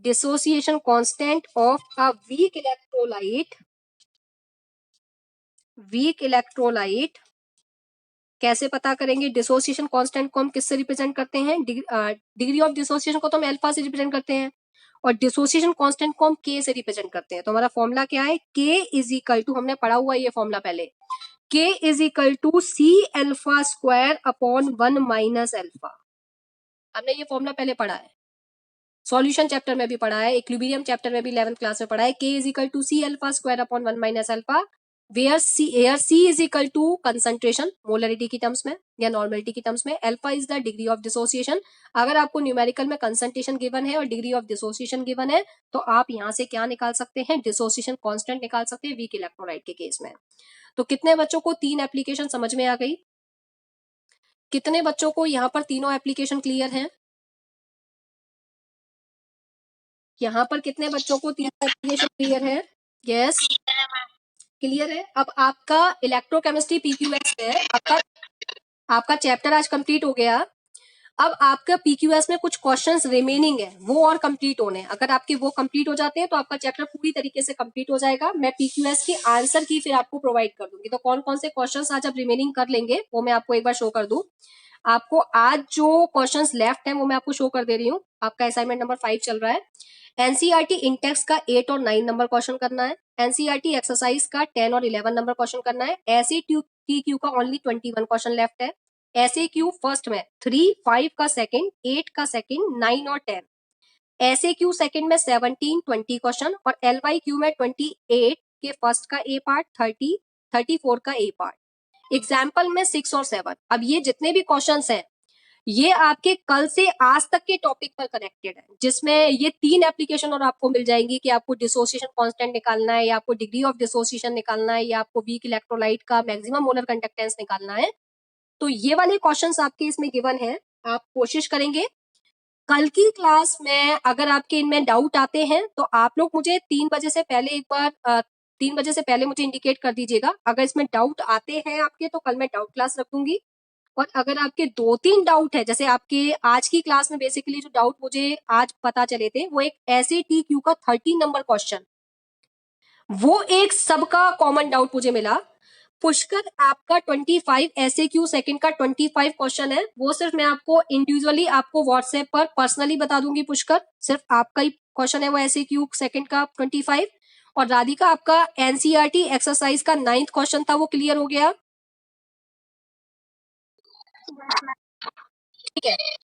dissociation constant of a weak electrolyte कैसे पता करेंगे? डिसोसिएशन कांस्टेंट को हम किससे रिप्रेजेंट करते हैं? डिग्री ऑफ डिसोसिएशन को तो हम अल्फा से रिप्रेजेंट करते हैं और डिसोसिएशन कांस्टेंट को हम के से रिप्रेजेंट करते हैं। तो हमारा फॉर्मूला क्या है? के इज इक्वल टू, हमने पढ़ा हुआ ये फॉर्मूला पहले, K is equal to C alpha square upon 1 minus alpha. हमने ये फॉर्मूला पहले पढ़ा है, सॉल्यूशन चैप्टर में भी पढ़ा है, इक्विलिब्रियम चैप्टर में भी 11th क्लास में पढ़ा है। K is equal to C alpha square upon 1 minus alpha, where C is equal to concentration molarity की टर्म्स में या नॉर्मलिटी की टर्म्स में, alpha is the degree of dissociation. अगर आपको न्यूमेरिकल में कंसंट्रेशन गिवन है और डिग्री ऑफ डिसोसिएशन गिवन है तो आप यहां से क्या निकाल सकते हैं? डिसोसिएशन कांस्टेंट निकाल सकते हैं वीक इलेक्ट्रोलाइट के केस में। तो कितने बच्चों को 3 एप्लीकेशन समझ में आ गई? कितने बच्चों को यहाँ पर तीनों एप्लीकेशन क्लियर है? यहाँ पर कितने बच्चों को 3 एप्लीकेशन क्लियर है? यस, क्लियर है। अब आपका इलेक्ट्रोकेमिस्ट्री पीक्यूएस है, आपका चैप्टर आज कंप्लीट हो गया। अब आपका पीक्यूएस में कुछ क्वेश्चंस रिमेनिंग है, वो और कंप्लीट होने हैं। अगर आपके वो कंप्लीट हो जाते हैं तो आपका चैप्टर पूरी तरीके से कंप्लीट हो जाएगा। मैं पीक्यूएस के आंसर की फिर आपको प्रोवाइड कर दूंगी। तो कौन कौन से क्वेश्चंस आज आप रिमेनिंग कर लेंगे वो मैं आपको एक बार शो कर दूं। आपको आज जो क्वेश्चंस लेफ्ट हैं वो मैं आपको शो कर दे रही हूँ। आपका असाइनमेंट नंबर 5 चल रहा है। एनसीईआरटी इंटेक्स का 8 और 9 नंबर क्वेश्चन करना है। एनसीईआरटी एक्सरसाइज का 10 और 11 नंबर क्वेश्चन करना है। ऐसे टीक्यू का ओनली 21 क्वेश्चन लेफ्ट है। ऐसे क्यू फर्स्ट में 3, 5 का सेकंड, 8 का सेकंड, 9 और 10। ऐसे क्यू सेकंड में 17, 20 क्वेश्चन और एलवाई क्यू में 28 के फर्स्ट का ए पार्ट, 30, 34 का ए पार्ट। एग्जाम्पल में 6 और 7। अब ये जितने भी क्वेश्चंस हैं ये आपके कल से आज तक के टॉपिक पर कनेक्टेड है, जिसमें ये 3 एप्लीकेशन और आपको मिल जाएंगी कि आपको डिसोसिएशन कांस्टेंट निकालना है या आपको डिग्री ऑफ डिसोसिएशन निकालना है या आपको वीक इलेक्ट्रोलाइट का मैक्सिमम मोलर कंडक्टेंस निकालना है। तो ये वाले क्वेश्चंस आपके इसमें गिवन है। आप कोशिश करेंगे कल की क्लास में अगर आपके इनमें डाउट आते हैं तो आप लोग मुझे 3 बजे से पहले एक बार 3 बजे से पहले मुझे इंडिकेट कर दीजिएगा। अगर इसमें डाउट आते हैं आपके तो कल मैं डाउट क्लास रख दूंगी। और अगर आपके 2-3 डाउट है, जैसे आपके आज की क्लास में बेसिकली जो डाउट मुझे आज पता चले थे वो एक ऐसे टीक्यू का 13 नंबर क्वेश्चन, वो एक सबका कॉमन डाउट मुझे मिला। पुष्कर आपका 25 ऐसे क्यू सेकंड का 25 क्वेश्चन है, वो सिर्फ मैं आपको इंडिविजुअली आपको व्हाट्सएप पर पर्सनली बता दूंगी। पुष्कर सिर्फ आपका ही क्वेश्चन है वो ऐसे क्यू सेकंड का 25। और राधिका आपका एनसीईआरटी एक्सरसाइज का 9th क्वेश्चन था, वो क्लियर हो गया? ठीक है,